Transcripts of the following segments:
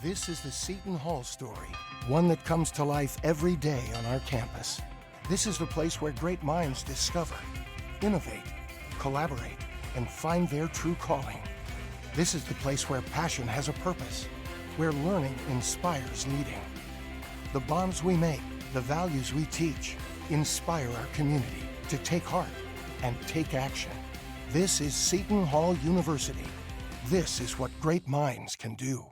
This is the Seton Hall story, one that comes to life every day on our campus. This is the place where great minds discover, innovate, collaborate, and find their true calling. This is the place where passion has a purpose, where learning inspires leading. The bonds we make, the values we teach, inspire our community to take heart and take action. This is Seton Hall University. This is what great minds can do.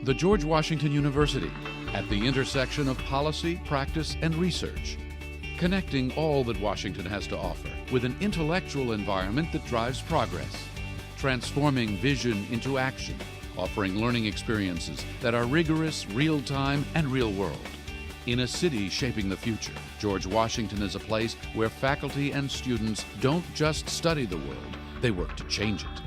The George Washington University, at the intersection of policy, practice, and research, connecting all that Washington has to offer with an intellectual environment that drives progress, transforming vision into action, offering learning experiences that are rigorous, real-time, and real-world. In a city shaping the future, George Washington is a place where faculty and students don't just study the world, they work to change it.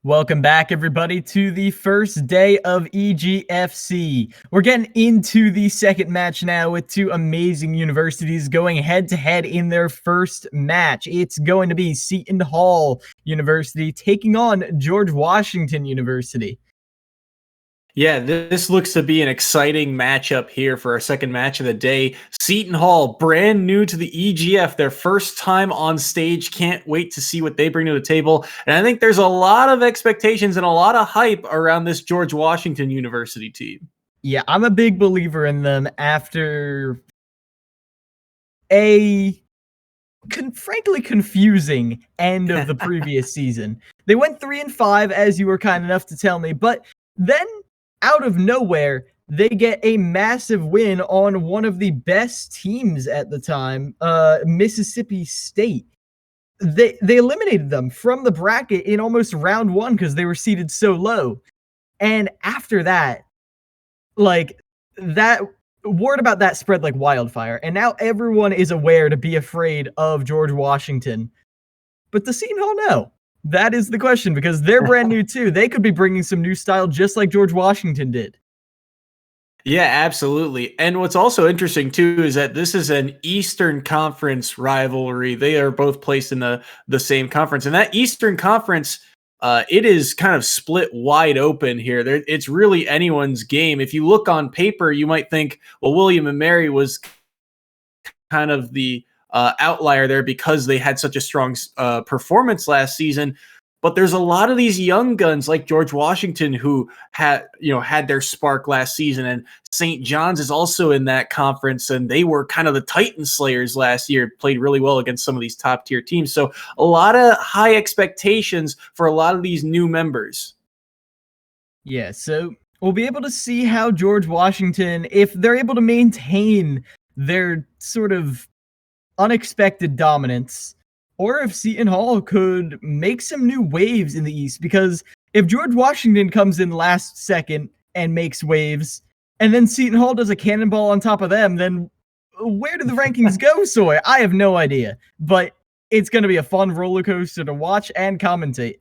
Welcome back, everybody, to the first day of EGFC. We're getting into the second match now with two amazing universities going head-to-head in their first match. It's going to be Seton Hall University taking on George Washington University. Yeah, this looks to be an exciting matchup here for our second match of the day. Seton Hall, brand new to the EGF, their first time on stage. Can't wait to see what they bring to the table. And I think there's a lot of expectations and a lot of hype around this George Washington University team. Yeah, I'm a big believer in them after a frankly confusing end of the previous season. They went 3-5, as you were kind enough to tell me, but then out of nowhere, they get a massive win on one of the best teams at the time, Mississippi State. They eliminated them from the bracket in almost round one because they were seated so low. And after that, like, that word about that spread like wildfire. And now everyone is aware to be afraid of George Washington. But the Seton Hall, no. That is the question, because they're brand new too. They could be bringing some new style just like George Washington did. Yeah, absolutely. And what's also interesting too is that this is an Eastern Conference rivalry. They are both placed in the same conference. And that Eastern Conference, it is kind of split wide open here. It's really anyone's game. If you look on paper, you might think, well, William and Mary was kind of the outlier there because they had such a strong performance last season. But there's a lot of these young guns like George Washington who had their spark last season, and St. John's is also in that conference, and they were kind of the Titan Slayers last year, played really well against some of these top tier teams. So a lot of high expectations for a lot of these new members. Yeah, so we'll be able to see how George Washington, if they're able to maintain their sort of unexpected dominance, or if Seton Hall could make some new waves in the East. Because if George Washington comes in last second and makes waves, and then Seton Hall does a cannonball on top of them, then where do the rankings go, Sawyer? I have no idea. But it's going to be a fun roller coaster to watch and commentate.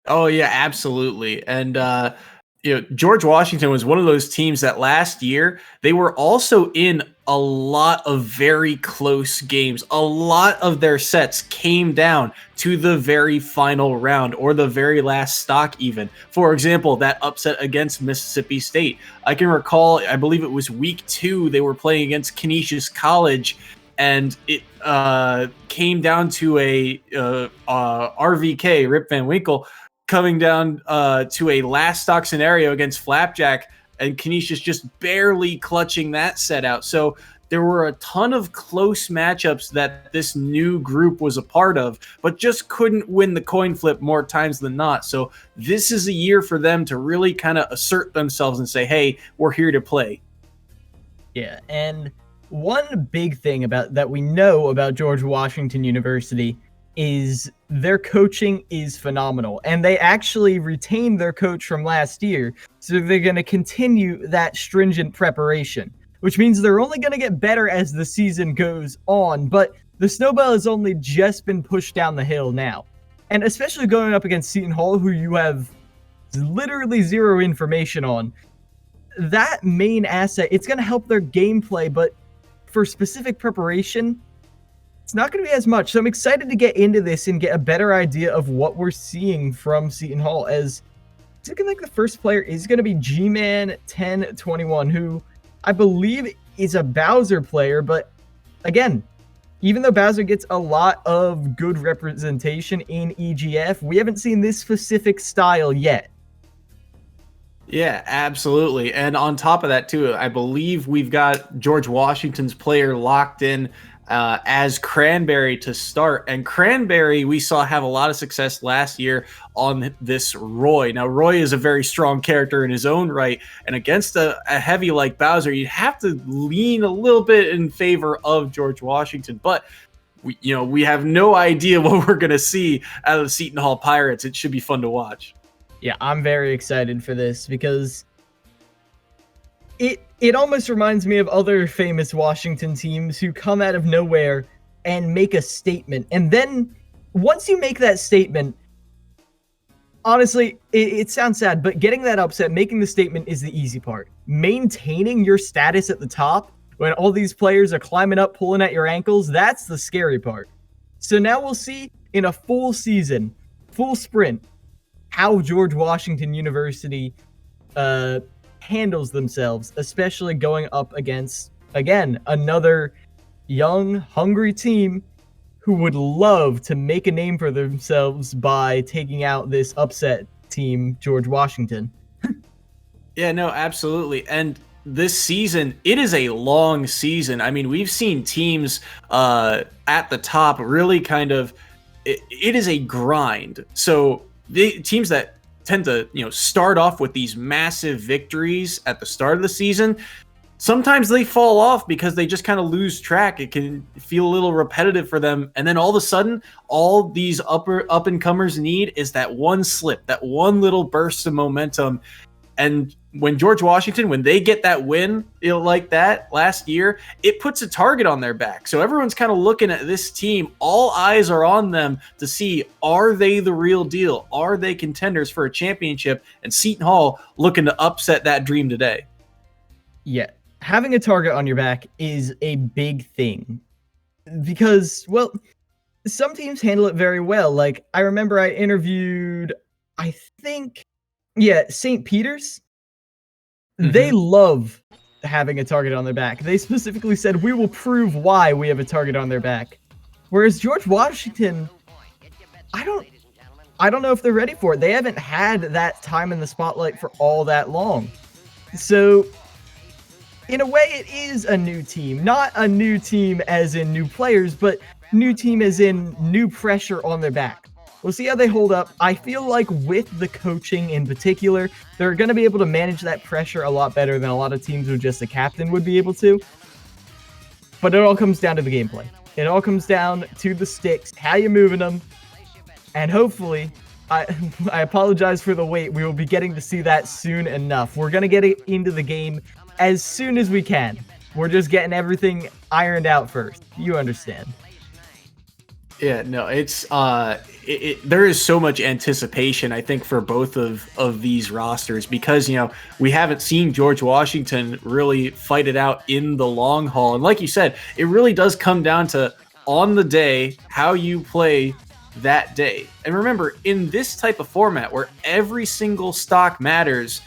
Oh, yeah, absolutely. And George Washington was one of those teams that last year, they were also in a lot of very close games. A lot of their sets came down to the very final round or the very last stock even. For example, that upset against Mississippi State. I can recall, I believe it was week 2, they were playing against Canisius College, and it came down to a RVK, Rip Van Winkle, coming down to a last stock scenario against Flapjack, and Canisius just barely clutching that set out. So there were a ton of close matchups that this new group was a part of, but just couldn't win the coin flip more times than not. So this is a year for them to really kind of assert themselves and say, hey, we're here to play. Yeah, and one big thing about that we know about George Washington University is their coaching is phenomenal, and they actually retained their coach from last year, so they're going to continue that stringent preparation, which means they're only going to get better as the season goes on. But the snowball has only just been pushed down the hill now, and especially going up against Seton Hall, who you have literally zero information on. That main asset, it's going to help their gameplay, but for specific preparation, it's not going to be as much. So I'm excited to get into this and get a better idea of what we're seeing from Seton Hall, as it's looking like the first player is going to be G-Man 1021, who I believe is a Bowser player. But again, even though Bowser gets a lot of good representation in EGF, we haven't seen this specific style yet. Yeah, absolutely. And on top of that, too, I believe we've got George Washington's player locked in as Cranberry to start. And Cranberry, we saw have a lot of success last year on this Roy. Now, Roy is a very strong character in his own right. And against a heavy like Bowser, you'd have to lean a little bit in favor of George Washington. But we have no idea what we're going to see out of the Seton Hall Pirates. It should be fun to watch. Yeah, I'm very excited for this because it almost reminds me of other famous Washington teams who come out of nowhere and make a statement. And then once you make that statement, honestly, it sounds sad, but getting that upset, making the statement is the easy part. Maintaining your status at the top when all these players are climbing up, pulling at your ankles, that's the scary part. So now we'll see in a full season, full sprint, how George Washington University handles themselves, especially going up against, again, another young, hungry team who would love to make a name for themselves by taking out this upset team, George Washington. Yeah, no, absolutely. And this season, it is a long season. I mean, we've seen teams at the top really kind of, it is a grind. So the teams that tend to, start off with these massive victories at the start of the season, sometimes they fall off because they just kind of lose track. It can feel a little repetitive for them. And then all of a sudden, all these up-and-comers need is that one slip, that one little burst of momentum. And when George Washington, when they get that win like that last year, it puts a target on their back. So everyone's kind of looking at this team. All eyes are on them to see, are they the real deal? Are they contenders for a championship? And Seton Hall looking to upset that dream today. Yeah, having a target on your back is a big thing because, well, some teams handle it very well. Like, I remember I interviewed, St. Peter's. They love having a target on their back. They specifically said, we will prove why we have a target on their back. Whereas George Washington, I don't know if they're ready for it. They haven't had that time in the spotlight for all that long. So, in a way, it is a new team. Not a new team as in new players, but new team as in new pressure on their back. We'll see how they hold up. I feel like with the coaching in particular, they're going to be able to manage that pressure a lot better than a lot of teams with just a captain would be able to. But it all comes down to the gameplay. It all comes down to the sticks, how you're moving them, and hopefully, I apologize for the wait, we will be getting to see that soon enough. We're going to get it into the game as soon as we can. We're just getting everything ironed out first. You understand. Yeah, no, it's there is so much anticipation, I think, for both of these rosters because, we haven't seen George Washington really fight it out in the long haul. And like you said, it really does come down to on the day, how you play that day. And remember, in this type of format where every single stock matters,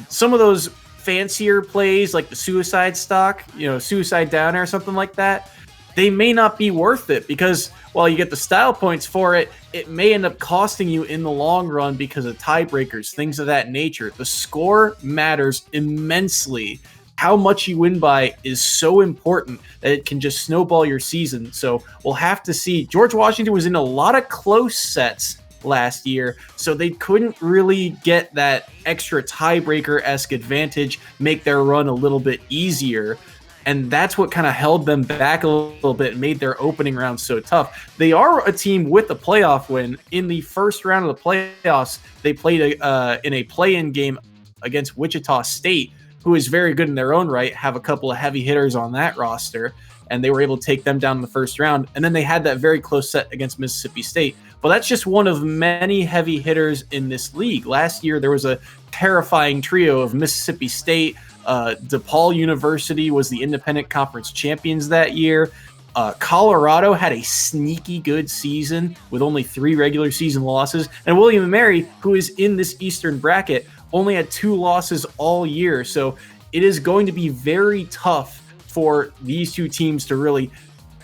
some of those fancier plays like the suicide stock, suicide downer or something like that, they may not be worth it because while you get the style points for it, it may end up costing you in the long run because of tiebreakers, things of that nature. The score matters immensely. How much you win by is so important that it can just snowball your season. So we'll have to see. George Washington was in a lot of close sets last year, so they couldn't really get that extra tiebreaker-esque advantage, make their run a little bit easier. And that's what kind of held them back a little bit and made their opening round so tough. They are a team with a playoff win. In the first round of the playoffs, they played in a play-in game against Wichita State, who is very good in their own right, have a couple of heavy hitters on that roster, and they were able to take them down in the first round. And then they had that very close set against Mississippi State. But that's just one of many heavy hitters in this league. Last year, there was a terrifying trio of Mississippi State, DePaul University was the independent conference champions that year. Colorado had a sneaky good season with only 3 regular season losses. And William & Mary, who is in this Eastern bracket, only had 2 losses all year. So it is going to be very tough for these two teams to really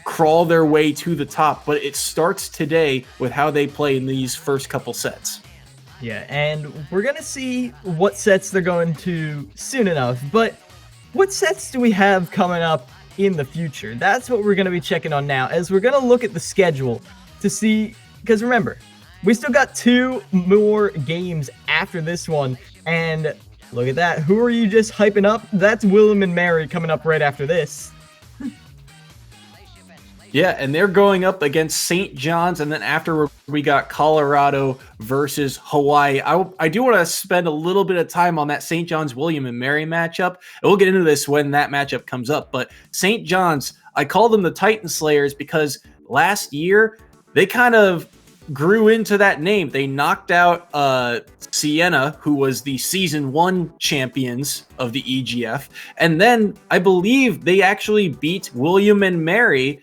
crawl their way to the top. But it starts today with how they play in these first couple sets. Yeah, and we're going to see what sets they're going to soon enough. But what sets do we have coming up in the future? That's what we're going to be checking on now, as we're going to look at the schedule to see, because remember, we still got 2 more games after this one, and look at that. Who are you just hyping up? That's William & Mary coming up right after this. Yeah, and they're going up against St. John's, and then after we got Colorado versus Hawaii. I do want to spend a little bit of time on that St. John's William & Mary matchup, and we'll get into this when that matchup comes up. But St. John's, I call them the Titan Slayers because last year they kind of grew into that name. They knocked out Siena, who was the Season 1 champions of the EGF, and then I believe they actually beat William & Mary,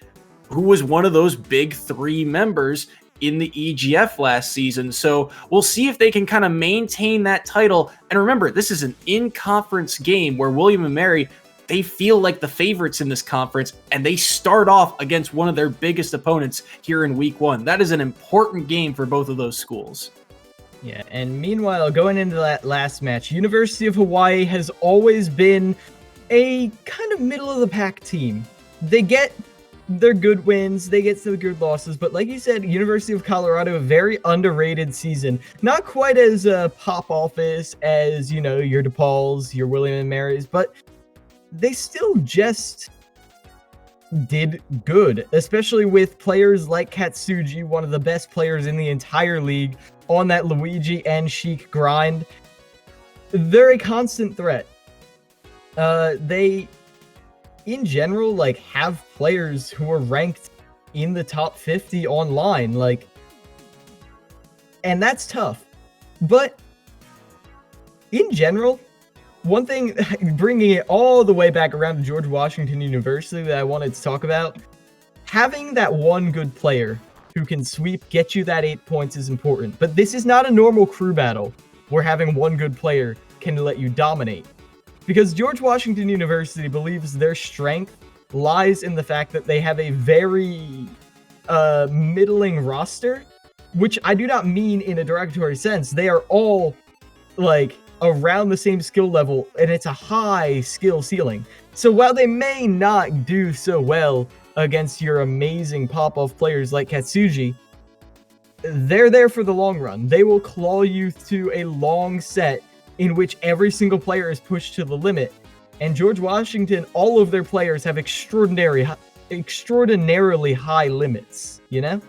who was one of those big 3 members in the EGF last season. So we'll see if they can kind of maintain that title. And remember, this is an in-conference game where William & Mary, they feel like the favorites in this conference, and they start off against one of their biggest opponents here in week 1. That is an important game for both of those schools. Yeah, and meanwhile, going into that last match, University of Hawaii has always been a kind of middle-of-the-pack team. They get their good wins, they get some good losses, but like you said, University of Colorado, a very underrated season. Not quite as pop office as, you know, your DePauls, your William & Marys, but they still just did good, especially with players like Katsuji, one of the best players in the entire league, on that Luigi and Sheik grind. They're a constant threat. They, in general, like, have players who are ranked in the top 50 online, like, and that's tough. But in general, one thing, bringing it all the way back around to George Washington University that I wanted to talk about, having that one good player who can sweep, get you that 8 points is important. But this is not a normal crew battle where having one good player can let you dominate. Because George Washington University believes their strength lies in the fact that they have a very middling roster, which I do not mean in a derogatory sense. They are all, like, around the same skill level, and it's a high skill ceiling. So while they may not do so well against your amazing pop-off players like Katsuji, they're there for the long run. They will claw you to a long set in which every single player is pushed to the limit. And George Washington, all of their players have extraordinarily high limits, you know?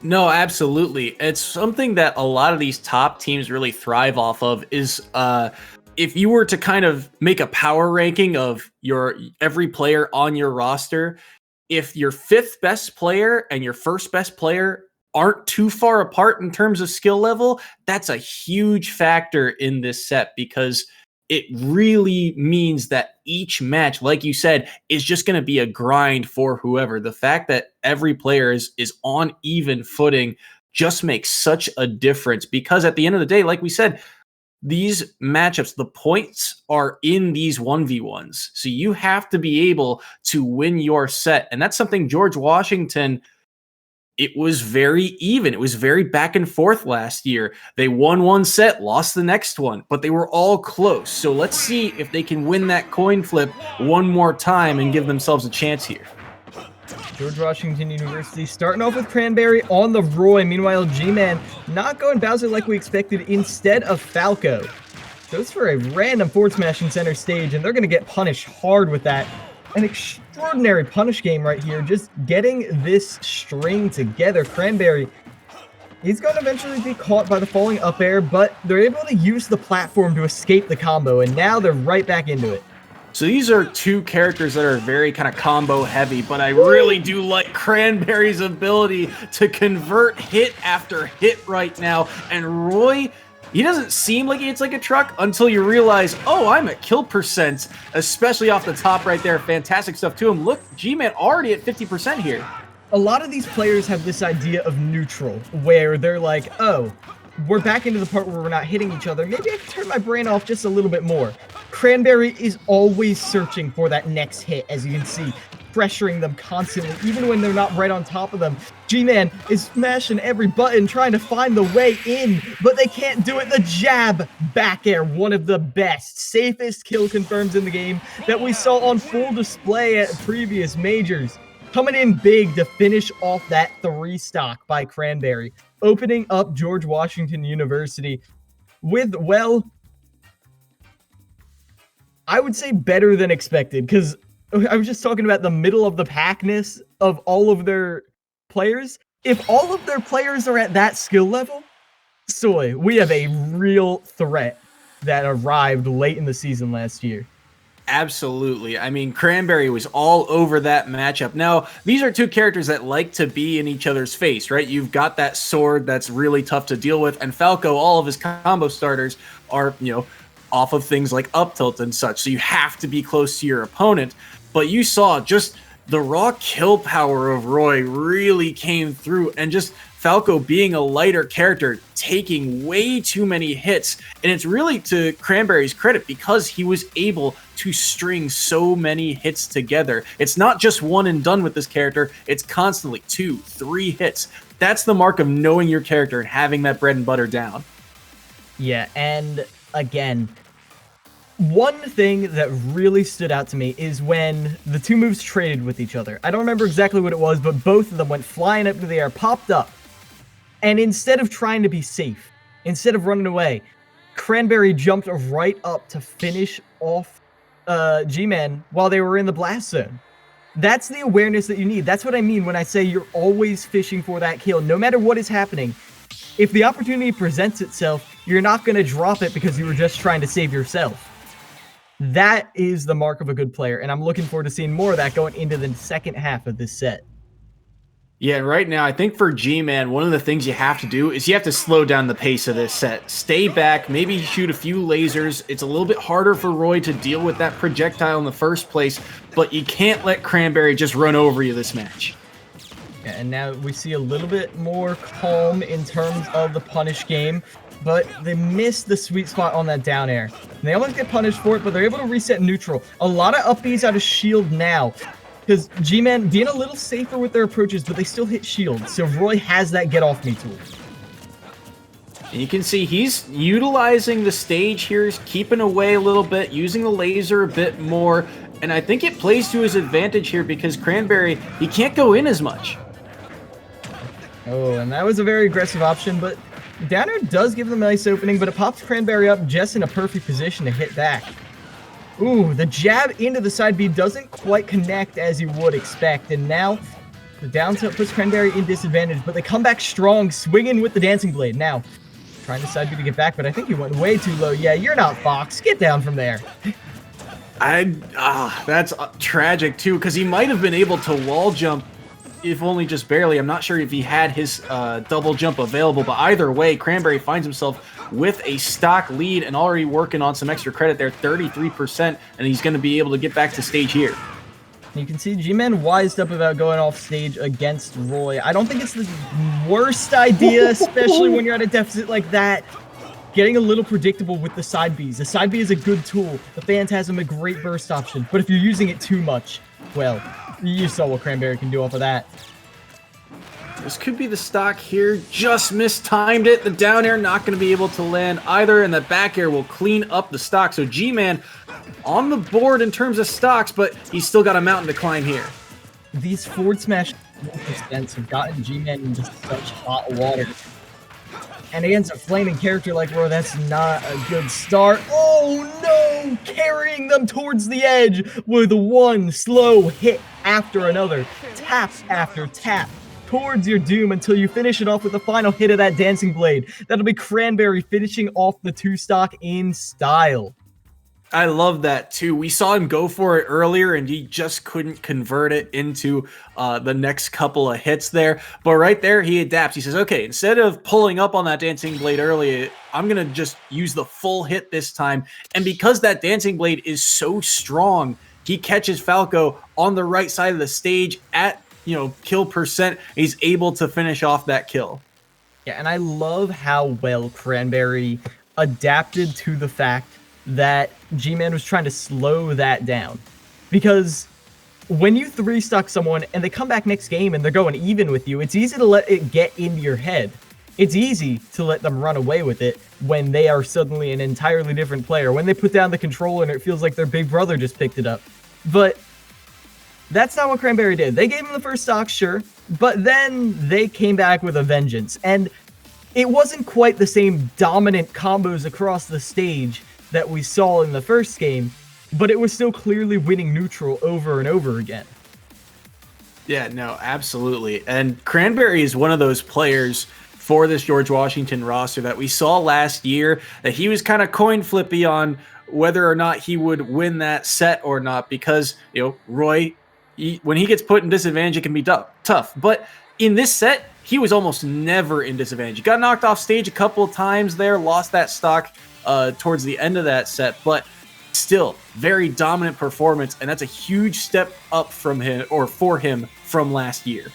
No, absolutely. It's something that a lot of these top teams really thrive off of is if you were to kind of make a power ranking of your every player on your roster, if your 5th best player and your 1st best player aren't too far apart in terms of skill level, that's a huge factor in this set because it really means that each match, like you said, is just going to be a grind for whoever. The fact that every player is on even footing just makes such a difference because at the end of the day, like we said, these matchups, the points are in these 1v1s. So you have to be able to win your set. And that's something George Washington, it was very even. It was very back and forth last year. They won one set, lost the next one, but they were all close. So let's see if they can win that coin flip one more time and give themselves a chance here. George Washington University starting off with Cranberry on the Roy. Meanwhile, G-Man not going Bowser like we expected. Instead of Falco, goes for a random forward smash in center stage, and they're going to get punished hard with that. An extraordinary punish game right here, just getting this string together. Cranberry, he's going to eventually be caught by the falling up air, but they're able to use the platform to escape the combo, and now they're right back into it. So these are two characters that are very kind of combo heavy, but I really do like Cranberry's ability to convert hit after hit right now. And Roy, He doesn't seem like he hits like a truck until you realize, oh, I'm at kill percent, especially off the top right there. Fantastic stuff to him. Look, G-Man already at 50% here. A lot of these players have this idea of neutral, where they're like, oh, we're back into the part where we're not hitting each other. Maybe I can turn my brain off just a little bit more. Cranberry is always searching for that next hit, as you can see, pressuring them constantly, even when they're not right on top of them. G-Man is smashing every button, trying to find the way in, but they can't do it. The jab back air, one of the best, safest kill confirms in the game that we saw on full display at previous majors. Coming in big to finish off that 3 stock by Cranberry, opening up George Washington University with, well, I would say better than expected, because I was just talking about the middle of the packness of all of their players. If all of their players are at that skill level, soy, we have a real threat that arrived late in the season last year. Absolutely. I mean, Cranberry was all over that matchup. Now, these are two characters that like to be in each other's face, right? You've got that sword that's really tough to deal with, and Falco, all of his combo starters are, off of things like up tilt and such, so you have to be close to your opponent. But you saw just the raw kill power of Roy really came through, and just Falco being a lighter character, taking way too many hits. And it's really to Cranberry's credit because he was able to string so many hits together. It's not just one and done with this character, it's constantly 2, 3 hits. That's the mark of knowing your character and having that bread and butter down. Yeah, and again, one thing that really stood out to me is when the two moves traded with each other. I don't remember exactly what it was, but both of them went flying up into the air, popped up, and instead of trying to be safe, instead of running away, Cranberry jumped right up to finish off G-Man while they were in the blast zone. That's the awareness that you need. That's what I mean when I say you're always fishing for that kill. No matter what is happening, if the opportunity presents itself, you're not going to drop it because you were just trying to save yourself. That is the mark of a good player, and I'm looking forward to seeing more of that going into the second half of this set. Yeah, right now, I think for G-Man, one of the things you have to do is you have to slow down the pace of this set. Stay back, maybe shoot a few lasers. It's a little bit harder for Roy to deal with that projectile in the first place, but you can't let Cranberry just run over you this match. Yeah, and now we see a little bit more calm in terms of the punish game, but they missed the sweet spot on that down air. And they almost get punished for it, but they're able to reset neutral. A lot of up Bs out of shield now, because G-Man being a little safer with their approaches, but they still hit shield. So Roy has that get off me tool. And you can see he's utilizing the stage here, he's keeping away a little bit, using the laser a bit more. And I think it plays to his advantage here because Cranberry, he can't go in as much. Oh, and that was a very aggressive option, but Downer does give them a nice opening, but it pops Cranberry up just in a perfect position to hit back. Ooh, the jab into the side B doesn't quite connect as you would expect, and now the down tilt puts Cranberry in disadvantage, but they come back strong, swinging with the Dancing Blade. Now, trying to side B to get back, but I think he went way too low. Yeah, you're not Fox. Get down from there. That's tragic too, because he might have been able to wall jump, if only just barely. I'm not sure if he had his double jump available, but either way, Cranberry finds himself with a stock lead and already working on some extra credit there, 33%, and he's going to be able to get back to stage here. You can see G-Man wised up about going off stage against Roy. I don't think it's the worst idea, especially when you're at a deficit like that. Getting a little predictable with the side Bs. The side B is a good tool. The Phantasm a great burst option, but if you're using it too much, well, you saw what Cranberry can do off of that. This could be the stock here. Just mistimed it. The down air not going to be able to land either, and the back air will clean up the stock. So G-Man on the board in terms of stocks, but he's still got a mountain to climb here. These forward smash percents have gotten G-Man into such hot water. And against a flaming character like Roy, that's not a good start. Oh no! Carrying them towards the edge with one slow hit after another. Tap after tap towards your doom until you finish it off with the final hit of that Dancing Blade. That'll be Cranberry finishing off the 2 stock in style. I love that too. We saw him go for it earlier and he just couldn't convert it into the next couple of hits there. But right there, he adapts. He says, okay, instead of pulling up on that Dancing Blade earlier, I'm going to just use the full hit this time. And because that Dancing Blade is so strong, he catches Falco on the right side of the stage at, kill percent. He's able to finish off that kill. Yeah, and I love how well Cranberry adapted to the fact that G-Man was trying to slow that down. Because when you 3-stock someone and they come back next game and they're going even with you, it's easy to let it get into your head. It's easy to let them run away with it when they are suddenly an entirely different player, when they put down the controller and it feels like their big brother just picked it up. But that's not what Cranberry did. They gave him the first stock, sure, but then they came back with a vengeance. And it wasn't quite the same dominant combos across the stage that we saw in the first game, but it was still clearly winning neutral over and over again. Yeah, no, absolutely. And Cranberry is one of those players for this George Washington roster that we saw last year that he was kind of coin flippy on whether or not he would win that set or not, because, Roy, when he gets put in disadvantage, it can be tough. But in this set, he was almost never in disadvantage. He got knocked off stage a couple of times there, lost that stock towards the end of that set, but still very dominant performance, and that's a huge step up from him or for him from last year.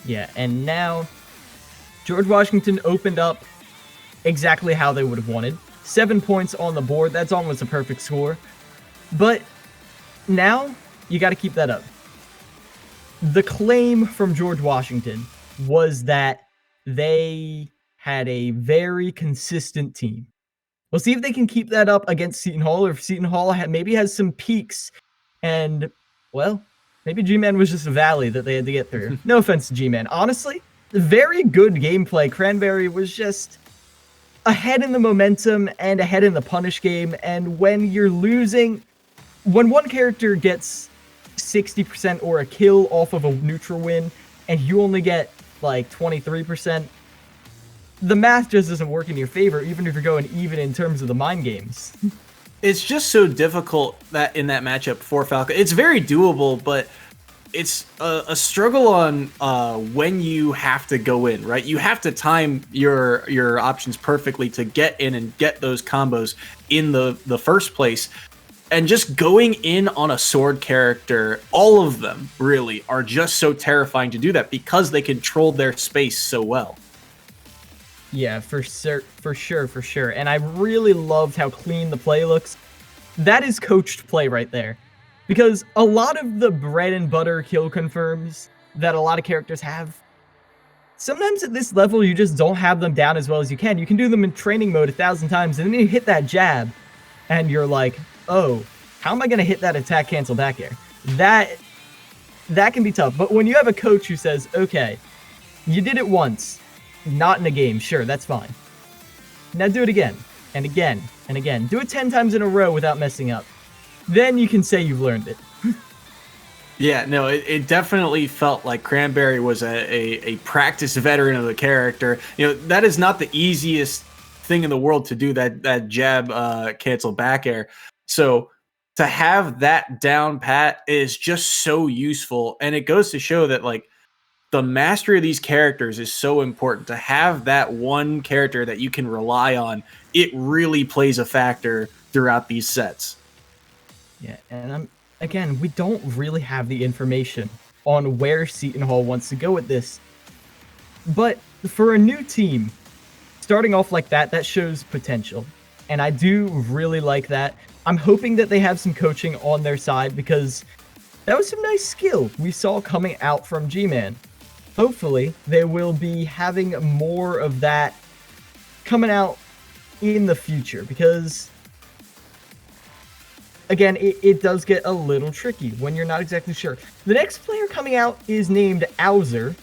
Yeah, and now George Washington opened up exactly how they would have wanted. 7 points on the board, that's almost a perfect score. But now you got to keep that up. The claim from George Washington was that they had a very consistent team. We'll see if they can keep that up against Seton Hall, or if Seton Hall maybe has some peaks, and, well, maybe G-Man was just a valley that they had to get through. No offense to G-Man. Honestly, very good gameplay. Cranberry was just ahead in the momentum and ahead in the punish game, and when you're losing, when one character gets 60% or a kill off of a neutral win, and you only get, 23%, the math just doesn't work in your favor, even if you're going even in terms of the mind games. It's just so difficult that in that matchup for Falco. It's very doable, but it's a struggle on when you have to go in, right? You have to time your options perfectly to get in and get those combos in the first place. And just going in on a sword character, all of them really are just so terrifying to do that because they control their space so well. Yeah, for sure. And I really loved how clean the play looks. That is coached play right there. Because a lot of the bread and butter kill confirms that a lot of characters have, sometimes at this level you just don't have them down as well as you can. You can do them in training mode 1,000 times, and then you hit that jab, and you're like, oh, how am I going to hit that attack cancel back air? That can be tough. But when you have a coach who says, okay, you did it once, not in a game, sure, that's fine. Now do it again, and again, and again. Do it 10 times in a row without messing up. Then you can say you've learned it. Yeah, no, it definitely felt like Cranberry was a practiced veteran of the character. That is not the easiest thing in the world to do, that jab cancel back air. So to have that down pat is just so useful, and it goes to show that the mastery of these characters is so important. To have that one character that you can rely on, it really plays a factor throughout these sets. Yeah, and again, we don't really have the information on where Seton Hall wants to go with this. But for a new team, starting off like that shows potential. And I do really like that. I'm hoping that they have some coaching on their side, because that was some nice skill we saw coming out from G-Man. Hopefully, they will be having more of that coming out in the future, because, again, it does get a little tricky when you're not exactly sure. The next player coming out is named Owzer,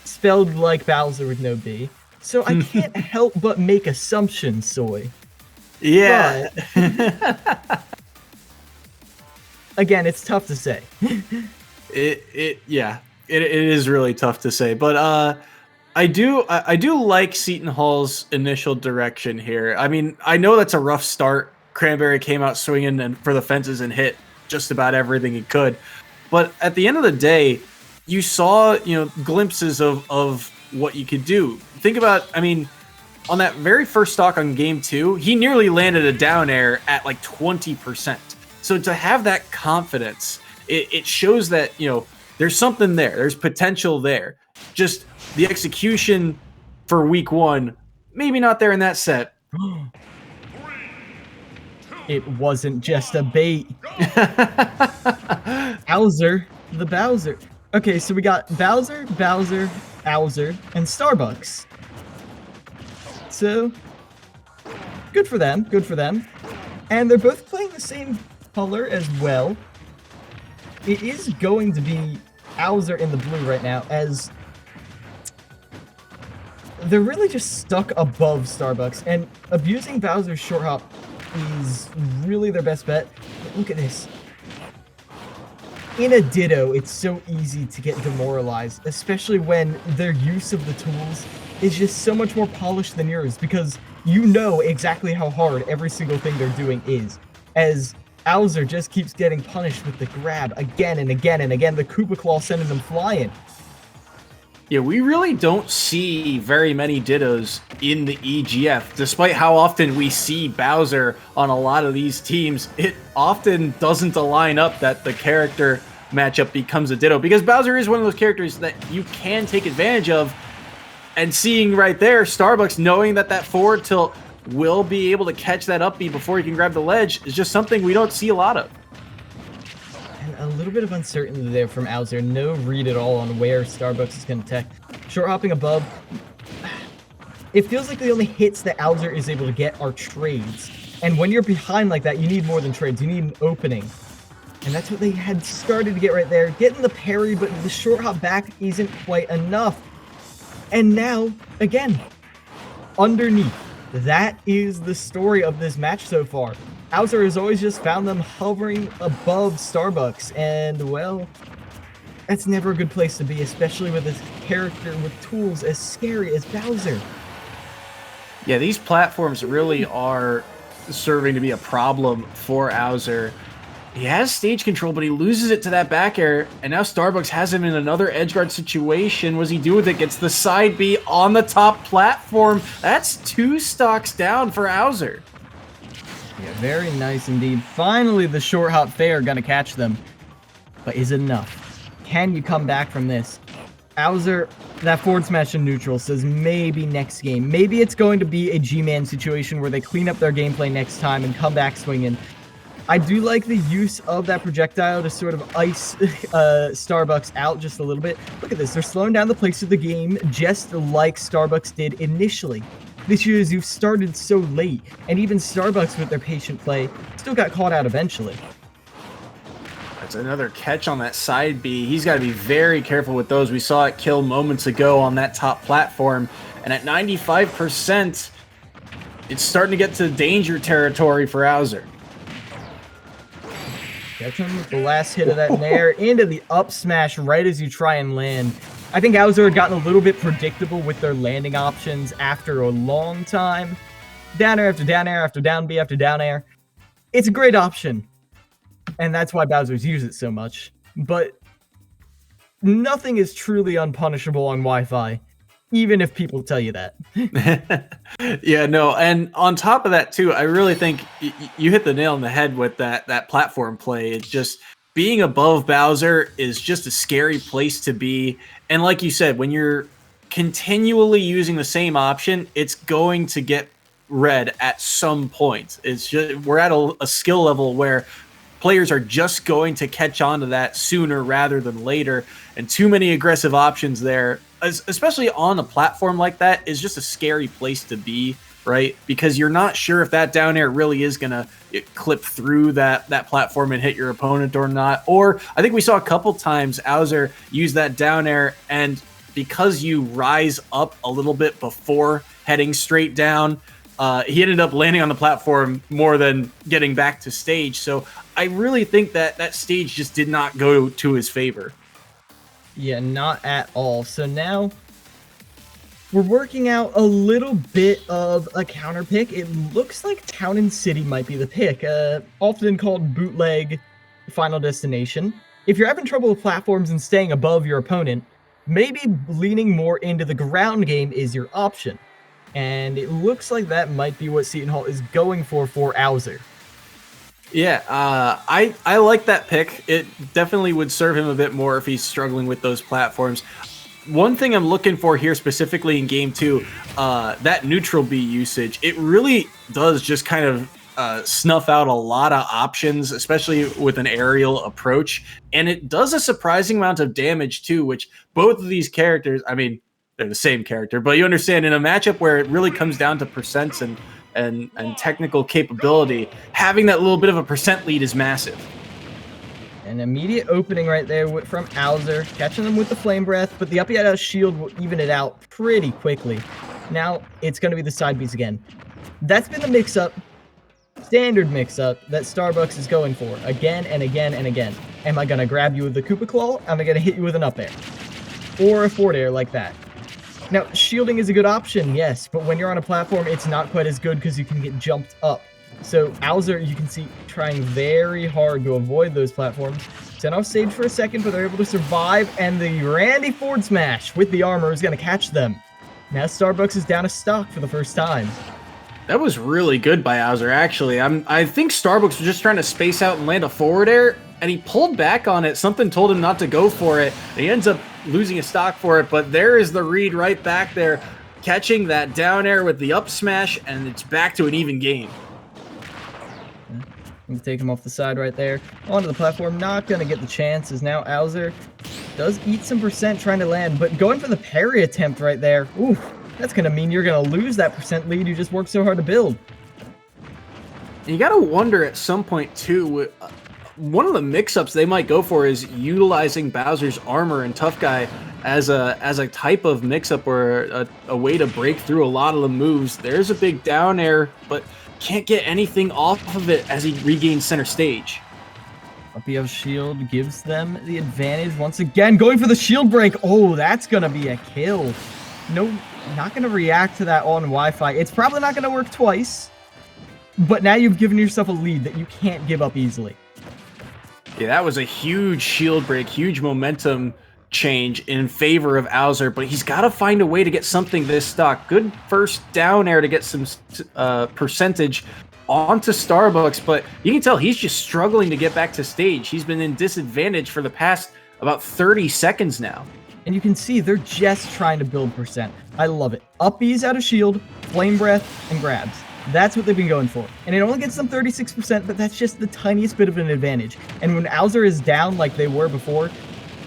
spelled like Bowser with no B, so I can't help but make assumptions, Soy. Yeah. But, again, it's tough to say. It is really tough to say, but I do like Seton Hall's initial direction here. I mean, I know that's a rough start Cranberry came out swinging and for the fences and hit just about everything he could. But at the end of the day, you saw, glimpses of what you could do. Think about, on that very first stock on game 2, he nearly landed a down air at like 20%. So to have that confidence, it shows that, there's something there. There's potential there. Just the execution for week 1, maybe not there in that set. It wasn't just a bait. Bowser, the Bowser. Okay, so we got Bowser, Owzer, and Starbucks. So, good for them, good for them. And they're both playing the same color as well. It is going to be Owzer in the blue right now, as they're really just stuck above Starbucks, and abusing Bowser's short hop is really their best bet. But look at this. In a Ditto, it's so easy to get demoralized, especially when their use of the tools is just so much more polished than yours, because you know exactly how hard every single thing they're doing is. As Owzer just keeps getting punished with the grab again and again and again, the Koopa Claw sending them flying. Yeah, we really don't see very many Dittos in the EGF. Despite how often we see Bowser on a lot of these teams, it often doesn't align up that the character matchup becomes a Ditto, because Bowser is one of those characters that you can take advantage of. And seeing right there, Starbucks knowing that forward tilt will be able to catch that up B before he can grab the ledge is just something we don't see a lot of. A little bit of uncertainty there from Owzer. No read at all on where Starbucks is going to tech. Short hopping above. It feels like the only hits that Owzer is able to get are trades. And when you're behind like that, you need more than trades. You need an opening. And that's what they had started to get right there. Getting the parry, but the short hop back isn't quite enough. And now, again, underneath. That is the story of this match so far. Owzer has always just found them hovering above Starbucks, and, well, that's never a good place to be, especially with this character with tools as scary as Bowser. Yeah, these platforms really are serving to be a problem for Owzer. He has stage control, but he loses it to that back air, and now Starbucks has him in another edge guard situation. What does he do with it? Gets the side B on the top platform. That's 2 stocks down for Owzer. Yeah, very nice indeed. Finally, the short hop fair gonna catch them. But is it enough? Can you come back from this? Owzer, that forward smash in neutral, says maybe next game. Maybe it's going to be a G-Man situation where they clean up their gameplay next time and come back swinging. I do like the use of that projectile to sort of ice Starbucks out just a little bit. Look at this. They're slowing down the pace of the game just like Starbucks did initially. The issue is you've started so late, and even Starbucks with their patient play still got caught out eventually. That's another catch on that side B. He's got to be very careful with those. We saw it kill moments ago on that top platform, and at 95%, it's starting to get to danger territory for Owzer. Catch him with the last hit of that nair into the up smash right as you try and land. I think Owzer had gotten a little bit predictable with their landing options after a long time. Down air after down air after down B after down air. It's a great option. And that's why Bowser's use it so much. But nothing is truly unpunishable on Wi-Fi, even if people tell you that. Yeah, no, and on top of that too, I really think you hit the nail on the head with that platform play. It's just being above Bowser is just a scary place to be. And like you said, when you're continually using the same option, it's going to get read at some point. It's just we're at a skill level where players are just going to catch on to that sooner rather than later, and too many aggressive options there, especially on a platform like that, is just a scary place to be, right? Because you're not sure if that down air really is going to clip through that platform and hit your opponent or not. Or I think we saw a couple times Owzer use that down air, and because you rise up a little bit before heading straight down, he ended up landing on the platform more than getting back to stage. So I really think that stage just did not go to his favor. Yeah, not at all. So now we're working out a little bit of a counter pick. It looks like Town and City might be the pick, often called bootleg Final Destination. If you're having trouble with platforms and staying above your opponent, maybe leaning more into the ground game is your option. And it looks like that might be what Seton Hall is going for Auser. Yeah, I like that pick. It definitely would serve him a bit more if he's struggling with those platforms. One thing I'm looking for here specifically in game 2, that neutral B usage, it really does just kind of snuff out a lot of options, especially with an aerial approach. And it does a surprising amount of damage too, which both of these characters, I mean, they're the same character, but you understand in a matchup where it really comes down to percents and technical capability, having that little bit of a percent lead is massive. An immediate opening right there from Auser, catching them with the Flame Breath, but the up out shield will even it out pretty quickly. Now it's going to be the side Bs again. That's been the mix-up, standard mix-up that Starbucks is going for again and again and again. Am I going to grab you with the Koopa Claw? Am I going to hit you with an up air? Or a forward air like that? Now, shielding is a good option, yes, but when you're on a platform, it's not quite as good because you can get jumped up. So Auser, you can see, trying very hard to avoid those platforms. Sent off stage for a second, but they're able to survive, and the Randy forward smash with the armor is going to catch them. Now Starbucks is down a stock for the first time. That was really good by Auser, actually. I think Starbucks was just trying to space out and land a forward air, and he pulled back on it. Something told him not to go for it. He ends up losing a stock for it, but there is the read right back there, catching that down air with the up smash, and it's back to an even game. Gonna take him off the side right there. Onto the platform, not gonna get the chance, as now Auser does eat some percent trying to land, but going for the parry attempt right there, ooh, that's gonna mean you're gonna lose that percent lead you just worked so hard to build. And you gotta wonder at some point too, one of the mix-ups they might go for is utilizing Bowser's armor and Tough Guy as a type of mix-up or a way to break through a lot of the moves. There's a big down air, but can't get anything off of it as he regains center stage. Up shield gives them the advantage once again, going for the shield break. Oh, that's gonna be a kill. No, not gonna react to that on Wi-Fi. It's probably not gonna work twice, but now you've given yourself a lead that you can't give up easily. Yeah, that was a huge shield break, huge momentum change in favor of Auser, but he's got to find a way to get something this stock. Good first down air to get some percentage onto Starbucks, but you can tell he's just struggling to get back to stage. He's been in disadvantage for the past about 30 seconds now. And you can see they're just trying to build percent. I love it. Up Bs out of shield, Flame Breath, and grabs. That's what they've been going for. And it only gets them 36%, but that's just the tiniest bit of an advantage. And when Auser is down like they were before,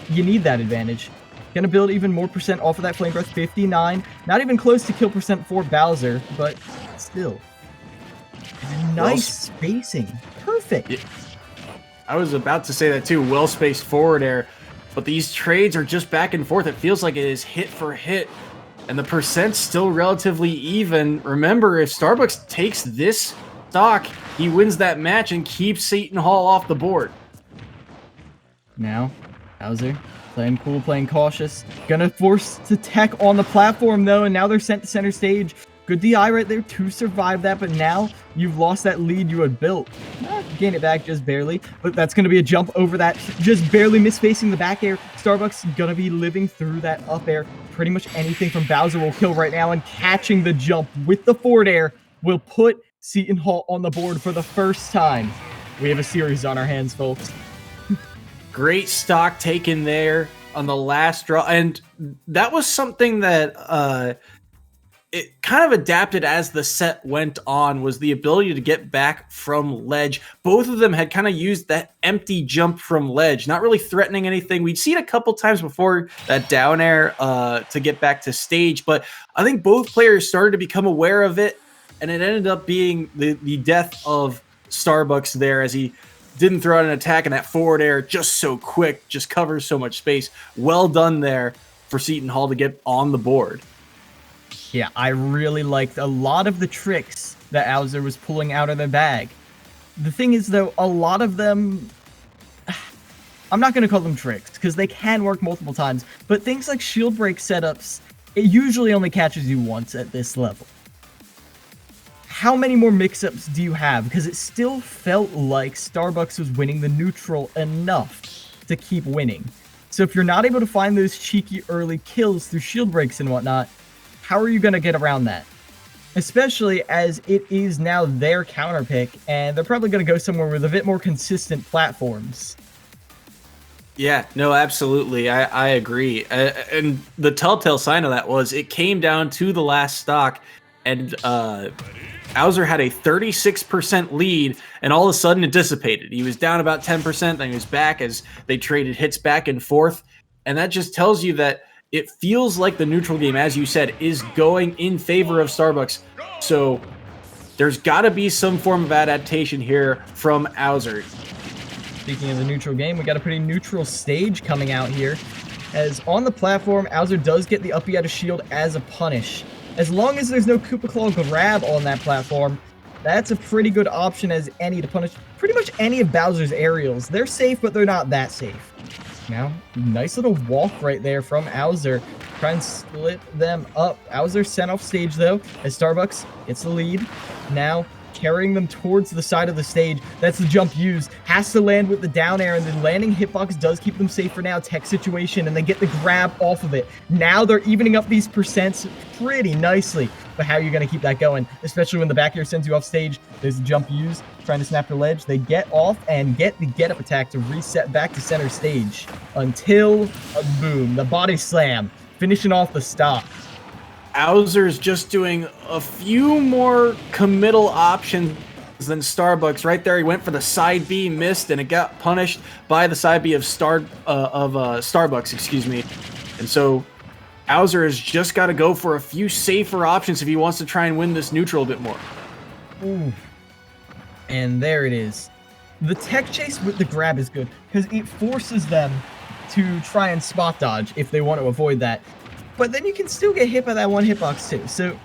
you need that advantage. Gonna build even more percent off of that Flame Breath, 59. Not even close to kill percent for Bowser, but still. Nice spacing. Perfect. Yeah. I was about to say that too. Well-spaced forward air. But these trades are just back and forth. It feels like it is hit for hit. And the percent's still relatively even. Remember, if Starbucks takes this stock, he wins that match and keeps Seton Hall off the board. Now, Auser playing cool, playing cautious. Gonna force to tech on the platform though, and now they're sent to center stage. Good DI right there to survive that, but now you've lost that lead you had built. Gain it back just barely, but that's going to be a jump over that, just barely misspacing the back air. Starbucks going to be living through that up air. Pretty much anything from Bowser will kill right now, and catching the jump with the forward air will put Seton Hall on the board for the first time. We have a series on our hands, folks. Great stock taken there on the last draw, and that was something that it kind of adapted as the set went on, was the ability to get back from ledge. Both of them had kind of used that empty jump from ledge, not really threatening anything. We'd seen a couple times before that down air to get back to stage, but I think both players started to become aware of it, and it ended up being the death of Starbucks there, as he didn't throw out an attack, and that forward air just so quick, just covers so much space. Well done there for Seton Hall to get on the board. Yeah, I really liked a lot of the tricks that Auser was pulling out of their bag. The thing is, though, a lot of them, I'm not going to call them tricks, because they can work multiple times, but things like shield break setups it usually only catches you once at this level. How many more mix-ups do you have? Because it still felt like Starbucks was winning the neutral enough to keep winning. So if you're not able to find those cheeky early kills through shield breaks and whatnot, how are you going to get around that? Especially as it is now their counter pick, and they're probably going to go somewhere with a bit more consistent platforms. Yeah, no, absolutely. I agree. And the telltale sign of that was it came down to the last stock, and Bowser had a 36% lead, and all of a sudden it dissipated. He was down about 10%, then he was back as they traded hits back and forth. And that just tells you that it feels like the neutral game, as you said, is going in favor of Starbucks. So there's got to be some form of adaptation here from Bowser. Speaking of the neutral game, we got a pretty neutral stage coming out here. As on the platform, Bowser does get the up B out of shield as a punish. As long as there's no Koopa Claw grab on that platform, that's a pretty good option as any to punish pretty much any of Bowser's aerials. They're safe, but they're not that safe. Now, nice little walk right there from Bowser. Try and split them up. Bowser sent off stage, though, as Starbucks gets the lead. Now, carrying them towards the side of the stage. That's the jump used. Has to land with the down air, and the landing hitbox does keep them safe for now. Tech situation, and they get the grab off of it. Now they're evening up these percents pretty nicely. But how are you going to keep that going? Especially when the back air sends you off stage. There's a jump used, trying to snap the ledge. They get off and get the get-up attack to reset back to center stage. Until, boom, the body slam, finishing off the stop. Bowser's just doing a few more committal options than Starbucks. Right there, he went for the side B, missed, and it got punished by the side B of Starbucks, excuse me. And so Bowser has just got to go for a few safer options if he wants to try and win this neutral a bit more. Ooh. And there it is. The tech chase with the grab is good because it forces them to try and spot dodge if they want to avoid that. But then you can still get hit by that one hitbox too. So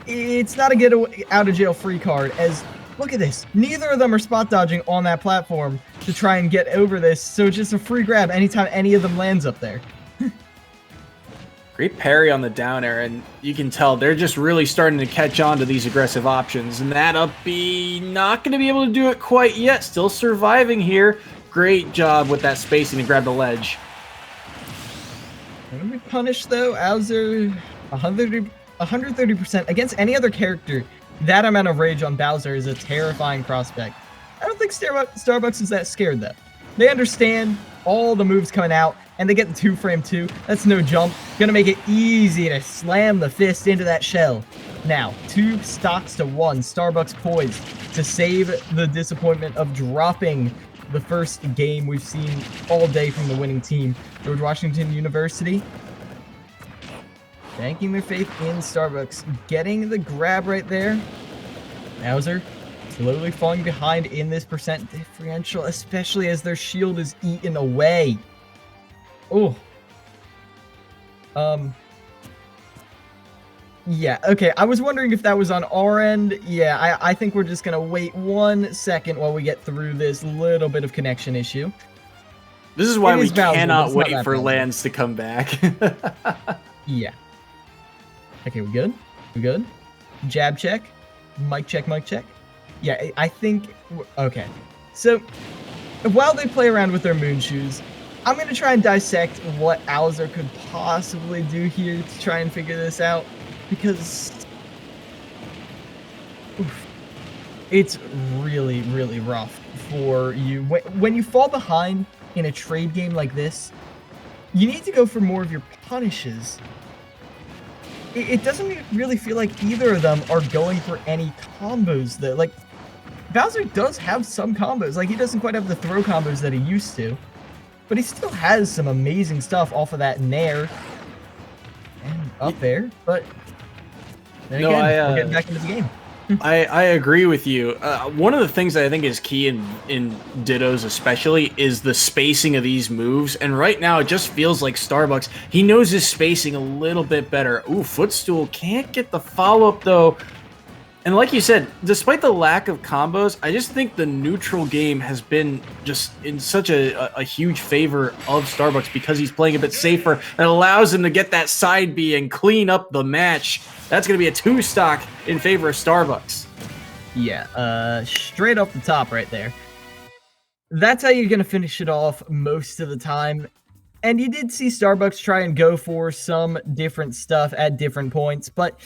it's not a get out of jail free card, as look at this. Neither of them are spot dodging on that platform to try and get over this. So it's just a free grab anytime any of them lands up there. Great parry on the down air, and you can tell they're just really starting to catch on to these aggressive options. And that up B, not going to be able to do it quite yet. Still surviving here. Great job with that spacing to grab the ledge. When we punish though, Bowser 130% against any other character. That amount of rage on Bowser is a terrifying prospect. I don't think Starbucks is that scared though. They understand all the moves coming out, and they get the 2-frame too. That's no jump. Gonna make it easy to slam the fist into that shell. Now, 2 stocks to 1. Starbucks poised to save the disappointment of dropping the first game we've seen all day from the winning team. George Washington University banking their faith in Starbucks, getting the grab right there. Bowser slowly falling behind in this percent differential, especially as their shield is eaten away. Oh. Yeah, okay, I was wondering if that was on our end. Yeah, I think we're just gonna wait 1 second while we get through this little bit of connection issue. This is why we Bowser, cannot wait for bad. lands to come back. Yeah. Okay, we good? We good? Jab check. Mic check, mic check. Yeah, I think... Okay. So, while they play around with their moon shoes, I'm going to try and dissect what Bowser could possibly do here to try and figure this out. Because... Oof, it's really, really rough for you. When you fall behind in a trade game like this, you need to go for more of your punishes. It doesn't really feel like either of them are going for any combos though. Like, Bowser does have some combos. Like, he doesn't quite have the throw combos that he used to, but he still has some amazing stuff off of that nair and up there. But then again, we're getting back into the game. I agree with you. One of the things that I think is key in Dittos especially is the spacing of these moves. And right now it just feels like Starbucks, he knows his spacing a little bit better. Ooh, footstool can't get the follow-up though. And like you said, despite the lack of combos, I just think the neutral game has been just in such a huge favor of Starbucks because he's playing a bit safer and allows him to get that side B and clean up the match. That's going to be a 2-stock in favor of Starbucks. Yeah, straight off the top right there. That's how you're going to finish it off most of the time. And you did see Starbucks try and go for some different stuff at different points, but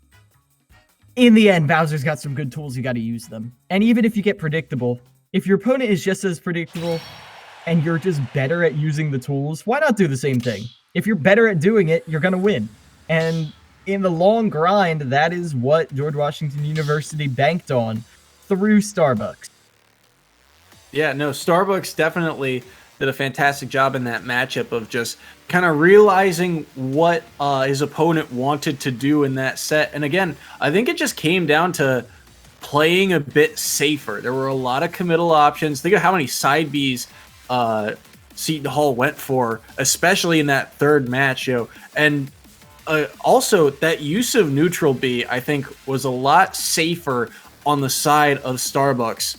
in the end, Bowser's got some good tools, you got to use them. And even if you get predictable, if your opponent is just as predictable and you're just better at using the tools, why not do the same thing? If you're better at doing it, you're going to win. And in the long grind, that is what George Washington University banked on through Starbucks. Yeah, no, Starbucks definitely did a fantastic job in that matchup of just kind of realizing what his opponent wanted to do in that set. And again, I think it just came down to playing a bit safer. There were a lot of committal options. Think of how many side Bs Seton Hall went for, especially in that third match, And also, that use of neutral B, I think, was a lot safer on the side of Starbucks.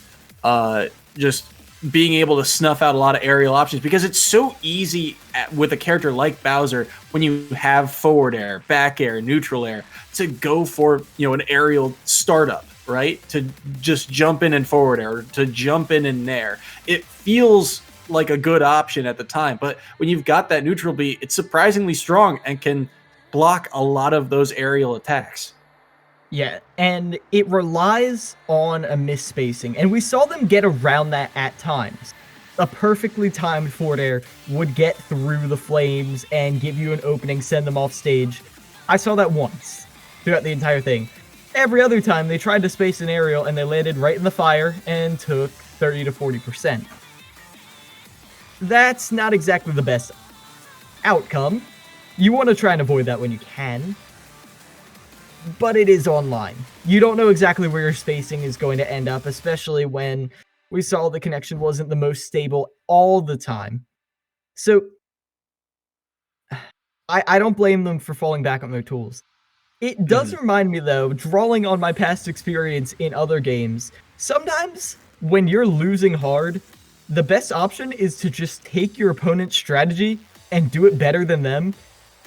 Just being able to snuff out a lot of aerial options because it's so easy with a character like Bowser when you have forward air, back air, neutral air to go for, an aerial startup, right? To just jump in and forward air, to jump in and nair. It feels like a good option at the time, but when you've got that neutral B, it's surprisingly strong and can block a lot of those aerial attacks. Yeah, and it relies on a misspacing, and we saw them get around that at times. A perfectly timed forward air would get through the flames and give you an opening, send them off stage. I saw that once throughout the entire thing. Every other time, they tried to space an aerial, and they landed right in the fire and took 30 to 40%. That's not exactly the best outcome. You want to try and avoid that when you can. But it is online. You don't know exactly where your spacing is going to end up, especially when we saw the connection wasn't the most stable all the time. So, I don't blame them for falling back on their tools. It does remind me, though, drawing on my past experience in other games, sometimes when you're losing hard, the best option is to just take your opponent's strategy and do it better than them.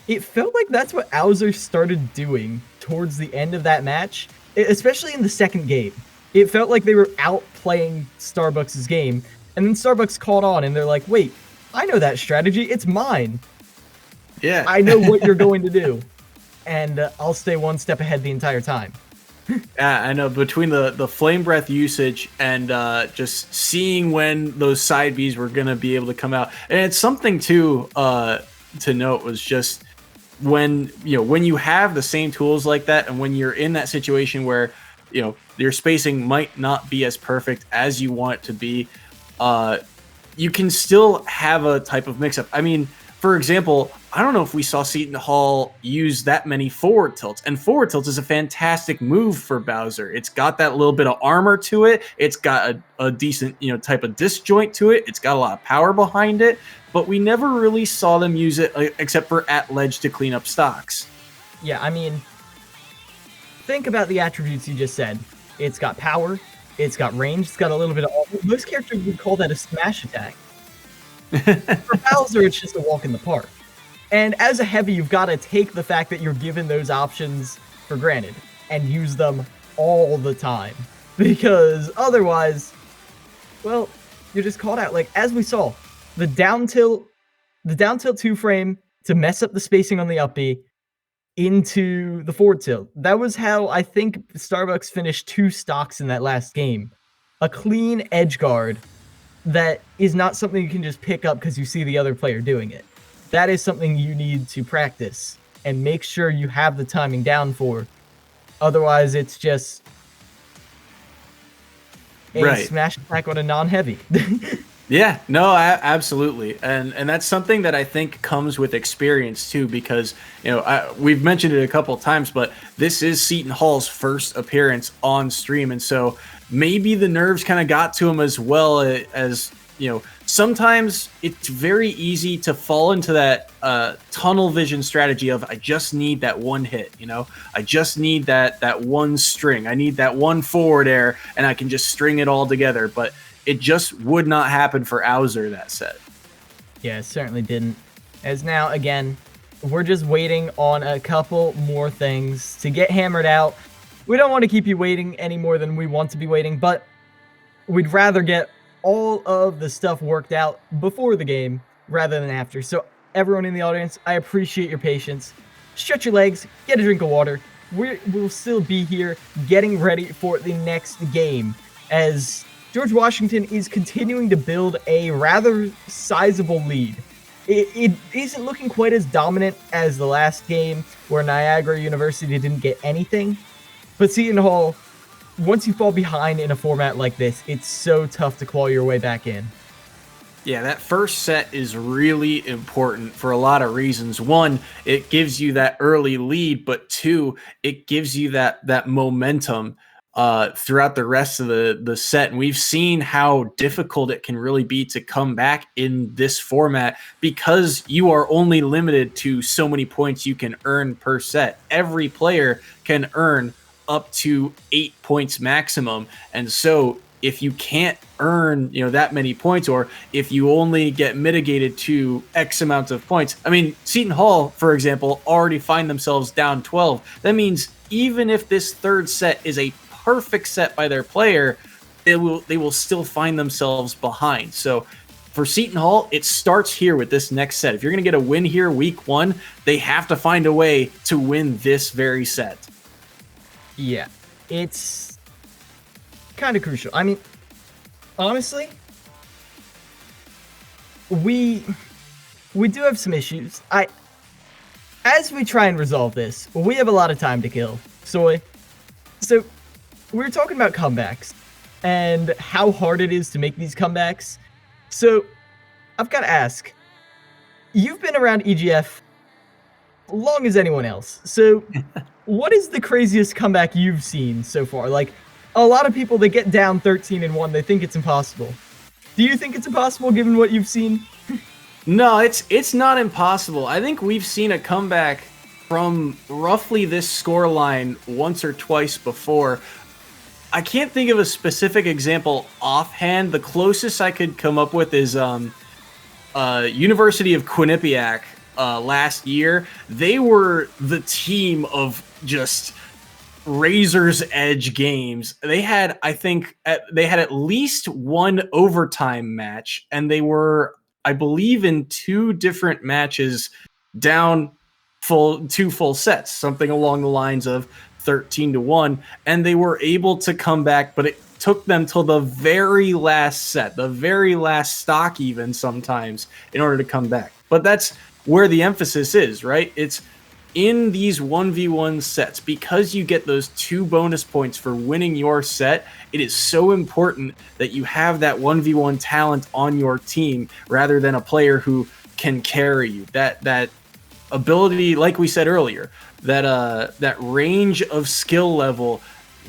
It felt like that's what Bowser started doing towards the end of that match, especially in the second game. It felt like they were outplaying Starbucks' game, and then Starbucks caught on, and they're like, wait, I know that strategy, it's mine. Yeah. I know what you're going to do, and I'll stay one step ahead the entire time. Yeah, I know. Between the flame breath usage and just seeing when those side Bs were going to be able to come out. And it's something, too, to note was just when you have the same tools like that, and when you're in that situation where your spacing might not be as perfect as you want it to be, you can still have a type of mix-up. I mean, for example, I don't know if we saw Seton Hall use that many forward tilts, and forward tilts is a fantastic move for Bowser. It's got that little bit of armor to it. It's got a decent type of disjoint to it. It's got a lot of power behind it. But we never really saw them use it except for at ledge to clean up stocks. Yeah, I mean, think about the attributes you just said. It's got power, it's got range, it's got a little bit of all. Most characters would call that a smash attack. For Bowser, it's just a walk in the park. And as a heavy, you've got to take the fact that you're given those options for granted and use them all the time. Because otherwise, well, you're just caught out. Like, as we saw, the down tilt 2-frame to mess up the spacing on the up B into the forward tilt. That was how I think Starbucks finished 2 stocks in that last game. A clean edge guard that is not something you can just pick up because you see the other player doing it. That is something you need to practice and make sure you have the timing down for. Otherwise, it's just a smash attack on a non-heavy. Yeah, no, absolutely, and that's something that I think comes with experience too, because we've mentioned it a couple of times, but this is Seton Hall's first appearance on stream, and so maybe the nerves kind of got to him as well as sometimes it's very easy to fall into that tunnel vision strategy of I just need that one hit, I just need that one string, I need that one forward air, and I can just string it all together. But it just would not happen for Auser that set. Yeah, it certainly didn't. As now, again, we're just waiting on a couple more things to get hammered out. We don't want to keep you waiting any more than we want to be waiting, but we'd rather get all of the stuff worked out before the game rather than after. So everyone in the audience, I appreciate your patience. Stretch your legs, get a drink of water. We'll still be here getting ready for the next game as George Washington is continuing to build a rather sizable lead. It isn't looking quite as dominant as the last game where Niagara University didn't get anything. But Seton Hall, once you fall behind in a format like this, it's so tough to claw your way back in. Yeah, that first set is really important for a lot of reasons. One, it gives you that early lead, but two, it gives you that momentum throughout the rest of the set. And we've seen how difficult it can really be to come back in this format because you are only limited to so many points you can earn per set. Every player can earn up to 8 points maximum. And so if you can't earn, that many points, or if you only get mitigated to X amount of points, I mean, Seton Hall, for example, already find themselves down 12. That means even if this third set is a perfect set by their player, they will still find themselves behind. So for Seton Hall, it starts here with this next set. If you're going to get a win here week 1, they have to find a way to win this very set. Yeah, it's kind of crucial. I mean, honestly, we do have some issues. As we try and resolve this, we have a lot of time to kill. So we're talking about comebacks and how hard it is to make these comebacks. So I've got to ask, you've been around EGF long as anyone else. So what is the craziest comeback you've seen so far? Like, a lot of people, they get down 13-1, they think it's impossible. Do you think it's impossible given what you've seen? No, it's not impossible. I think we've seen a comeback from roughly this scoreline once or twice before. I can't think of a specific example offhand. The closest I could come up with is University of Quinnipiac last year. They were the team of just razor's edge games. They had, I think, at least one overtime match, and they were, I believe, in 2 different matches down 2 full sets, something along the lines of 13-1, and they were able to come back, but it took them till the very last set, the very last stock even sometimes, in order to come back. But that's where the emphasis is, right? It's in these 1v1 sets, because you get those 2 bonus points for winning your set. It is so important that you have that 1v1 talent on your team rather than a player who can carry you. That ability, like we said earlier, that range of skill level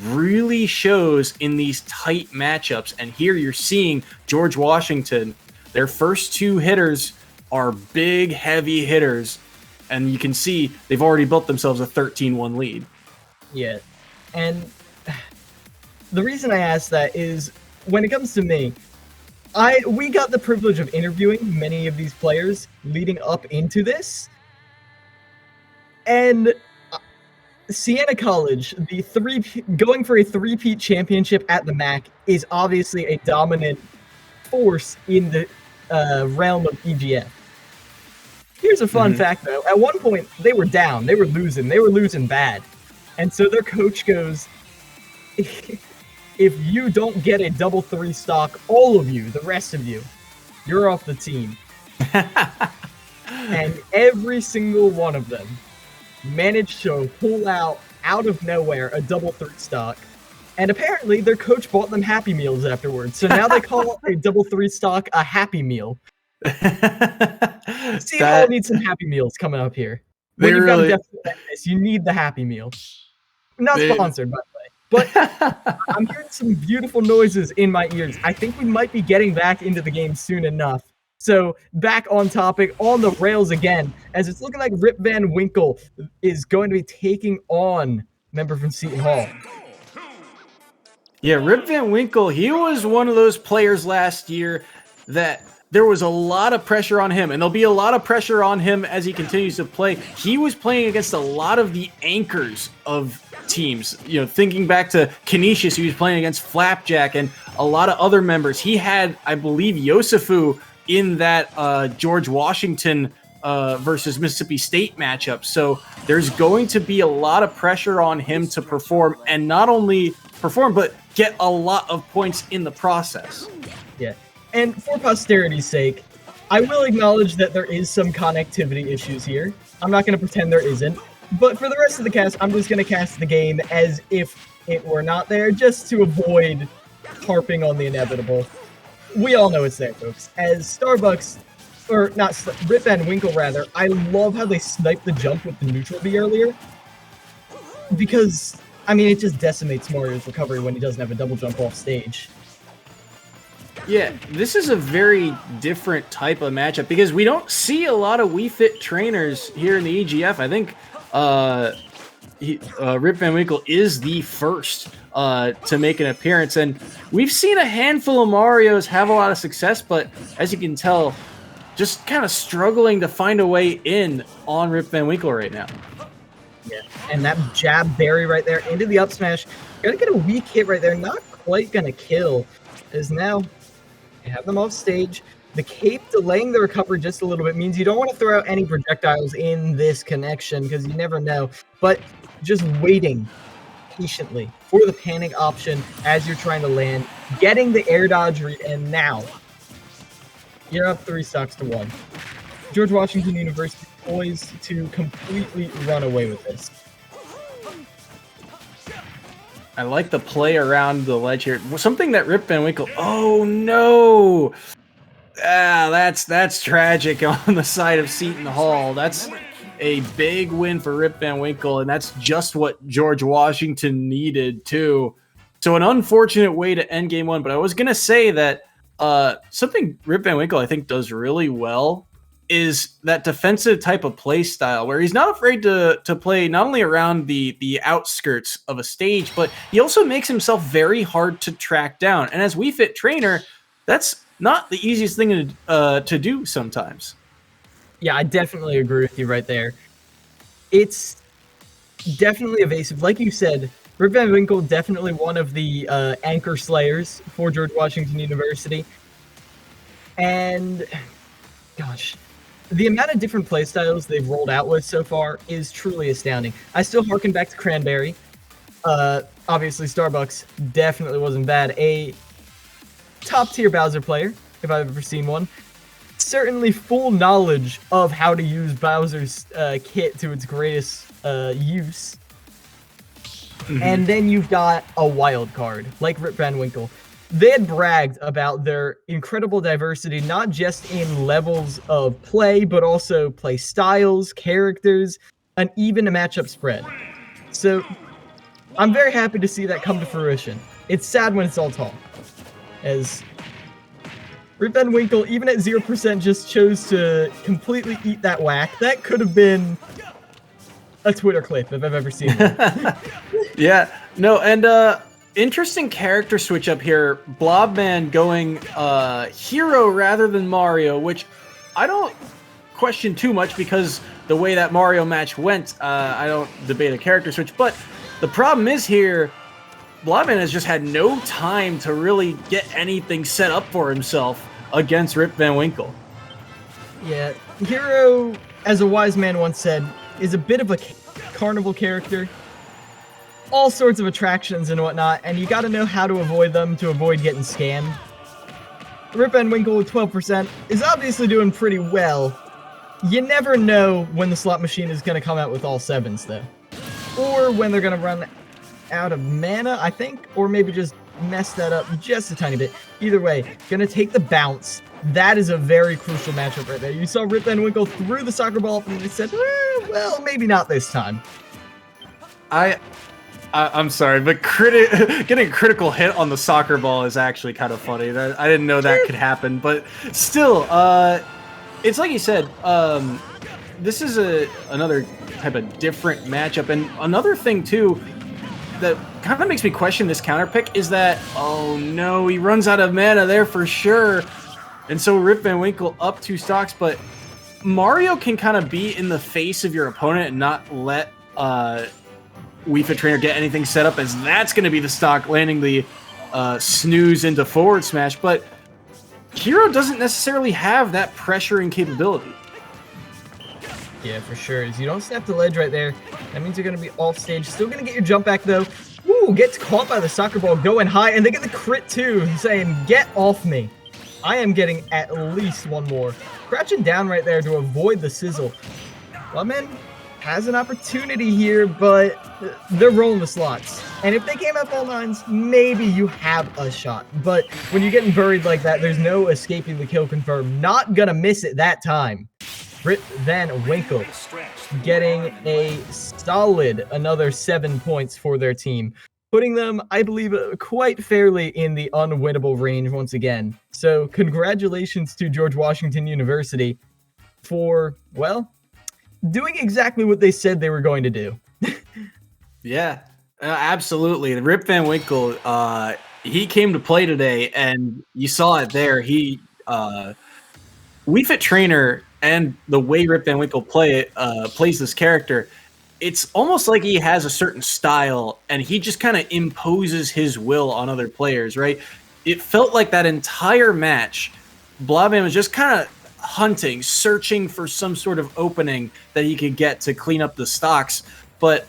really shows in these tight matchups. And here you're seeing George Washington, their first 2 hitters are big, heavy hitters, and you can see they've already built themselves a 13-1 lead. Yeah, and the reason I asked that is, when it comes to me, we got the privilege of interviewing many of these players leading up into this, and Siena College, going for a 3-peat championship at the MAC is obviously a dominant force in the realm of EGF. Here's a fun fact, though. At one point, they were down. They were losing bad. And so their coach goes, if you don't get a double 3 stock, all of you, the rest of you, you're off the team. And every single one of them managed to pull out of nowhere a double 3 stock. And apparently their coach bought them Happy Meals afterwards. So now they call a double 3 stock a Happy Meal. See, you need some Happy Meals coming up here. When you've got a deficit like this, you need the Happy Meal. Not sponsored, by the way. But I'm hearing some beautiful noises in my ears. I think we might be getting back into the game soon enough. So back on topic, on the rails again, as it's looking like Rip Van Winkle is going to be taking on member from Seton Hall. Yeah, Rip Van Winkle, he was one of those players last year that there was a lot of pressure on him, and there'll be a lot of pressure on him as he continues to play. He was playing against a lot of the anchors of teams. You know, thinking back to Canisius, he was playing against Flapjack and a lot of other members. He had, I believe, Yosefu in that George Washington versus Mississippi State matchup. So there's going to be a lot of pressure on him to perform, and not only perform, but get a lot of points in the process. Yeah. And for posterity's sake, I will acknowledge that there is some connectivity issues here. I'm not going to pretend there isn't. But for the rest of the cast, I'm just going to cast the game as if it were not there, just to avoid harping on the inevitable. We all know it's there, folks. As Starbucks, or not, Rip Van Winkle, rather, I love how they sniped the jump with the neutral B earlier. Because, I mean, it just decimates Mario's recovery when he doesn't have a double jump off stage. Yeah, this is a very different type of matchup because we don't see a lot of Wii Fit trainers here in the EGF. I think Rip Van Winkle is the first to make an appearance, and we've seen a handful of Marios have a lot of success, but as you can tell, just kind of struggling to find a way in on Rip Van Winkle right now. Yeah, and that jab berry right there into the up smash. Gonna get a weak hit right there, not quite gonna kill, as now they have them off stage. The cape delaying the recovery just a little bit means you don't want to throw out any projectiles in this connection because you never know. But just waiting patiently for the panic option as you're trying to land, getting the air dodge read, and now you're up 3 stocks to 1. George Washington University poised to completely run away with this. I like the play around the ledge here. Something that Rip Van Winkle. Oh no! That's tragic on the side of Seton Hall. That's a big win for Rip Van Winkle, and that's just what George Washington needed too. So an unfortunate way to end game 1. But I was gonna say that something Rip Van Winkle I think does really well is that defensive type of play style where he's not afraid to play not only around the outskirts of a stage, but he also makes himself very hard to track down. And as Wii Fit trainer, that's not the easiest thing to do sometimes. Yeah, I definitely agree with you right there. It's definitely evasive. Like you said, Rip Van Winkle, definitely one of the anchor slayers for George Washington University. And, gosh, the amount of different playstyles they've rolled out with so far is truly astounding. I still harken back to Cranberry. Obviously, Starbucks definitely wasn't bad. A top-tier Bowser player, if I've ever seen one. Certainly full knowledge of how to use Bowser's kit to its greatest use. Mm-hmm. And then you've got a wild card, like Rip Van Winkle. They had bragged about their incredible diversity, not just in levels of play, but also play styles, characters, and even a matchup spread. So I'm very happy to see that come to fruition. It's sad when it's all talk, as Rip Van Winkle, even at 0%, just chose to completely eat that whack. That could have been a Twitter clip if I've ever seen it. Yeah, no, and interesting character switch up here. Blobman going hero rather than Mario, which I don't question too much because the way that Mario match went, I don't debate a character switch. But the problem is here, Blobman has just had no time to really get anything set up for himself against Rip Van Winkle. Yeah, Hero, as a wise man once said, is a bit of a carnival character. All sorts of attractions and whatnot, and you gotta know how to avoid them to avoid getting scammed. Rip Van Winkle with 12% is obviously doing pretty well. You never know when the slot machine is gonna come out with all 7s, though. Or when they're gonna run out of mana, I think, or maybe just mess that up just a tiny bit. Either way, gonna take the bounce. That is a very crucial matchup right there. You saw Rip Van Winkle threw the soccer ball up and they said, well, maybe not this time. I I'm sorry, but getting a critical hit on the soccer ball is actually kind of funny. I didn't know that could happen, but still, it's like you said. This is another type of different matchup, and another thing too that kind of makes me question this counter pick is that, oh no, he runs out of mana there for sure, and so Rip Van Winkle up 2 stocks, but Mario can kind of be in the face of your opponent and not let Wii Fit Trainer get anything set up, as that's going to be the stock landing the snooze into forward smash, but Hero doesn't necessarily have that pressuring capability. Yeah, for sure. As you don't snap the ledge right there, that means you're going to be off stage. Still going to get your jump back, though. Woo, gets caught by the soccer ball going high, and they get the crit, too, saying, get off me. I am getting at least one more. Crouching down right there to avoid the sizzle. Blobman has an opportunity here, but they're rolling the slots. And if they came up all 9s, maybe you have a shot. But when you're getting buried like that, there's no escaping the kill confirm. Not going to miss it that time. Rip Van Winkle getting a solid another 7 points for their team, putting them, I believe, quite fairly in the unwinnable range once again. So congratulations to George Washington University for, well, doing exactly what they said they were going to do. Yeah, absolutely. Rip Van Winkle, he came to play today, and you saw it there. Wii Fit Trainer and the way Rip Van Winkle plays this character, it's almost like he has a certain style, and he just kind of imposes his will on other players, right? It felt like that entire match, Blobman was just kind of hunting, searching for some sort of opening that he could get to clean up the stocks. But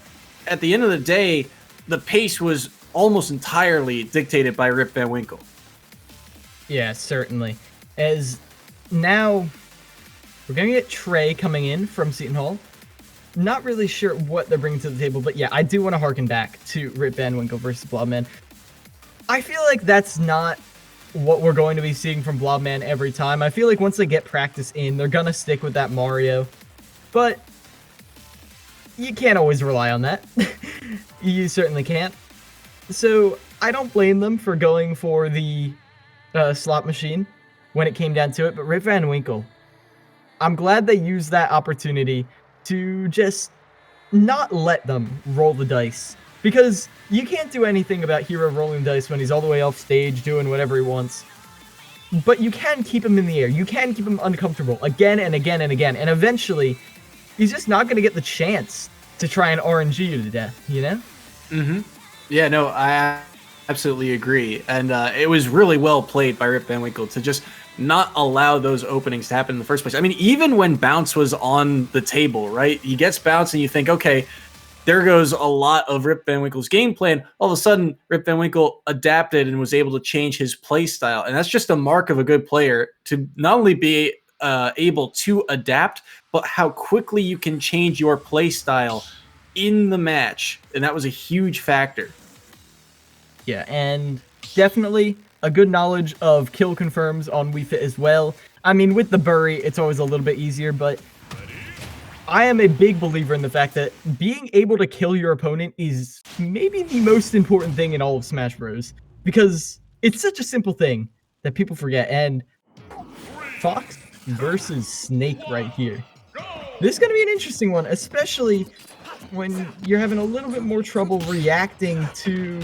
at the end of the day, the pace was almost entirely dictated by Rip Van Winkle. Yeah, certainly. As now we're going to get Trey coming in from Seton Hall. Not really sure what they're bringing to the table, but yeah, I do want to harken back to Rip Van Winkle versus Blobman. I feel like that's not what we're going to be seeing from Blobman every time. I feel like once they get practice in, they're going to stick with that Mario. But you can't always rely on that. You certainly can't. So I don't blame them for going for the slot machine when it came down to it, but Rip Van Winkle, I'm glad they used that opportunity to just not let them roll the dice. Because you can't do anything about Hero rolling the dice when he's all the way off stage doing whatever he wants. But you can keep him in the air. You can keep him uncomfortable again and again and again. And eventually, he's just not going to get the chance to try and RNG you to death, you know? Mm-hmm. Yeah, no, I absolutely agree. And it was really well played by Rip Van Winkle to just not allow those openings to happen in the first place. I mean, even when bounce was on the table, right? He gets bounce and you think, okay, there goes a lot of Rip Van Winkle's game plan. All of a sudden, Rip Van Winkle adapted and was able to change his play style. And that's just a mark of a good player, to not only be able to adapt, but how quickly you can change your play style in the match. And that was a huge factor. Yeah, and definitely a good knowledge of kill confirms on Wii Fit as well. I mean, with the bury, it's always a little bit easier, but I am a big believer in the fact that being able to kill your opponent is maybe the most important thing in all of Smash Bros. Because it's such a simple thing that people forget. And Fox versus Snake right here. This is going to be an interesting one, especially when you're having a little bit more trouble reacting to...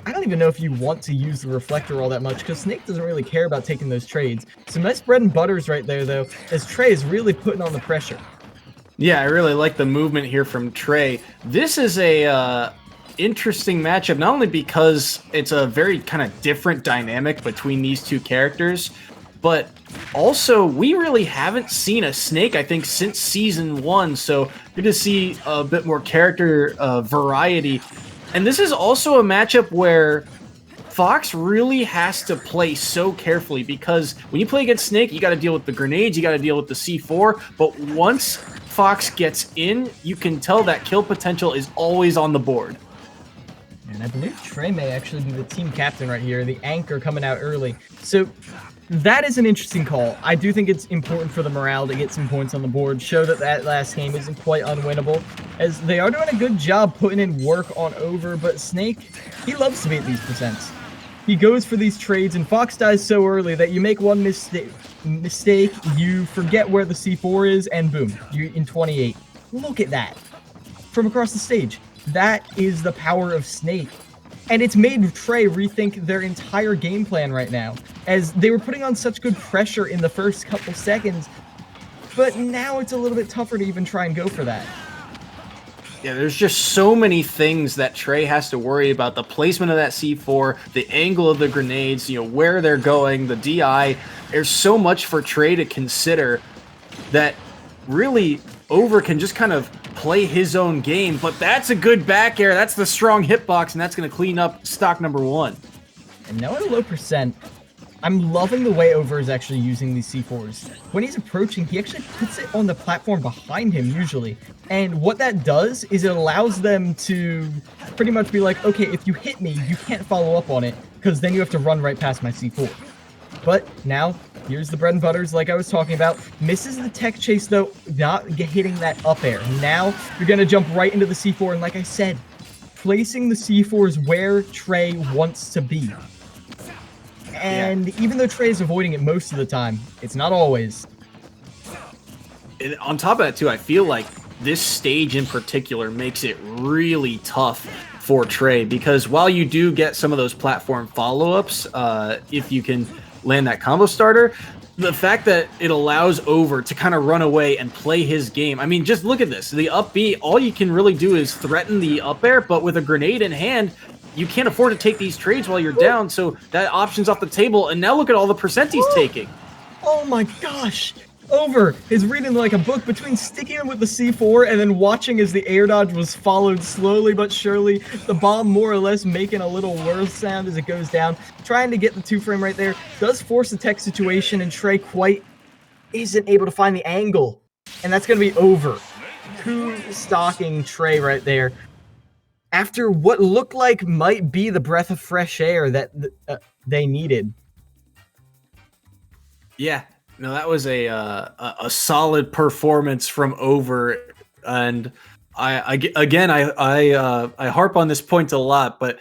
I don't even know if you want to use the reflector all that much, because Snake doesn't really care about taking those trades. Some nice bread and butters right there, though, as Trey is really putting on the pressure. Yeah, I really like the movement here from Trey. This is a interesting matchup, not only because it's a very kind of different dynamic between these two characters, but also we really haven't seen a Snake, I think, since Season 1, so you're going to see a bit more character variety. And this is also a matchup where Fox really has to play so carefully, because when you play against Snake, you got to deal with the grenades, you got to deal with the C4, but once Fox gets in, you can tell that kill potential is always on the board. And I believe Trey may actually be the team captain right here, the anchor coming out early. So that is an interesting call. I do think it's important for the morale to get some points on the board, show that that last game isn't quite unwinnable. as they are doing a good job putting in work on Over, but Snake, he loves to be at these percents. He goes for these trades, and Fox dies so early that you make one mistake, you forget where the C4 is, and boom, you're in 28. Look at that. From across the stage. That is the power of Snake. And it's made Trey rethink their entire game plan right now, as they were putting on such good pressure in the first couple seconds, but now it's a little bit tougher to even try and go for that. Yeah, there's just so many things that Trey has to worry about. The placement of that C4, the angle of the grenades, where they're going, the DI. There's so much for Trey to consider that really Over can just kind of play his own game. But that's a good back air. That's the strong hitbox, and that's going to clean up stock number 1. And now at a low percent, I'm loving the way Over is actually using these C4s. When he's approaching, he actually puts it on the platform behind him usually. And what that does is it allows them to pretty much be like, okay, if you hit me, you can't follow up on it, because then you have to run right past my C4. But now, here's the bread and butters like I was talking about. Misses the tech chase though, not hitting that up air. Now, you're going to jump right into the C4, and like I said, placing the C4s where Trey wants to be. And even though Trey is avoiding it most of the time, it's not always. And on top of that, too, I feel like this stage in particular makes it really tough for Trey, because while you do get some of those platform follow-ups, if you can land that combo starter, the fact that it allows Over to kind of run away and play his game. I mean, just look at this. The up B, all you can really do is threaten the up air, but with a grenade in hand, you can't afford to take these trades while you're down, so that option's off the table, and now look at all the percent he's taking. Oh my gosh! Over is reading like a book between sticking him with the C4 and then watching as the air dodge was followed slowly but surely, the bomb more or less making a little whir sound as it goes down, trying to get the 2-frame right there, does force a tech situation, and Trey quite isn't able to find the angle, and that's going to be Over. 2 stalking Trey right there. After what looked like might be the breath of fresh air that they needed. Yeah, no, that was a solid performance from Over, and I harp on this point a lot, but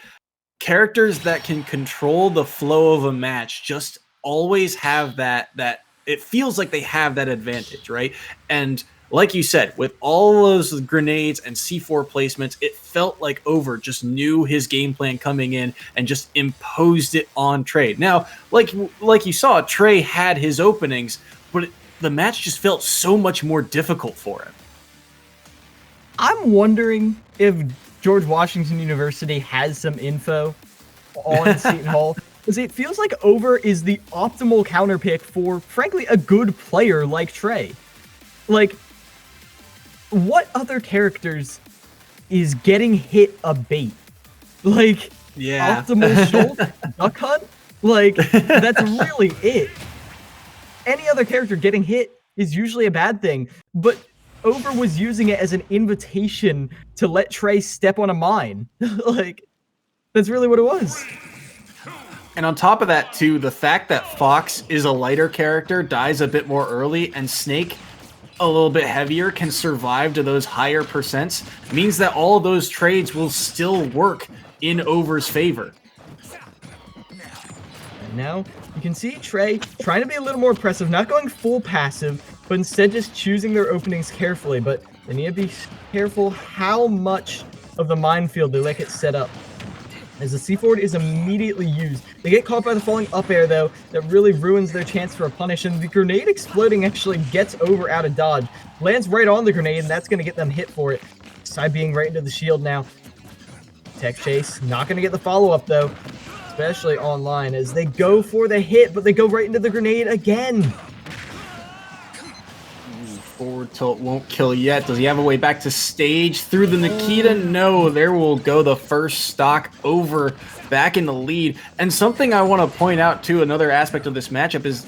characters that can control the flow of a match just always have that it feels like they have that advantage, right? And like you said, with all those grenades and C4 placements, it felt like Over just knew his game plan coming in and just imposed it on Trey. Now, like you saw, Trey had his openings, but the match just felt so much more difficult for him. I'm wondering if George Washington University has some info on Seton Hall, because it feels like Over is the optimal counterpick for, frankly, a good player like Trey. Like, what other characters is getting hit a bait? Like, Optimal Schultz, Duck Hunt? Like, that's really it. Any other character getting hit is usually a bad thing, but Over was using it as an invitation to let Trey step on a mine. Like, that's really what it was. And on top of that, too, the fact that Fox is a lighter character, dies a bit more early, and Snake a little bit heavier can survive to those higher percents means that all of those trades will still work in Over's favor. And now you can see Trey trying to be a little more aggressive, not going full passive, but instead just choosing their openings carefully. But they need to be careful how much of the minefield they let get set up, as the C4 is immediately used. They get caught by the falling up air, though. That really ruins their chance for a punish, and the grenade exploding actually gets Over out of dodge. Lands right on the grenade, and that's going to get them hit for it. Side being right into the shield now. Tech chase, not going to get the follow-up, though, especially online, as they go for the hit, but they go right into the grenade again. Forward tilt won't kill yet. Does he have a way back to stage through the Nikita? No, there will go the first stock. Over back in the lead. And something I want to point out too, another aspect of this matchup is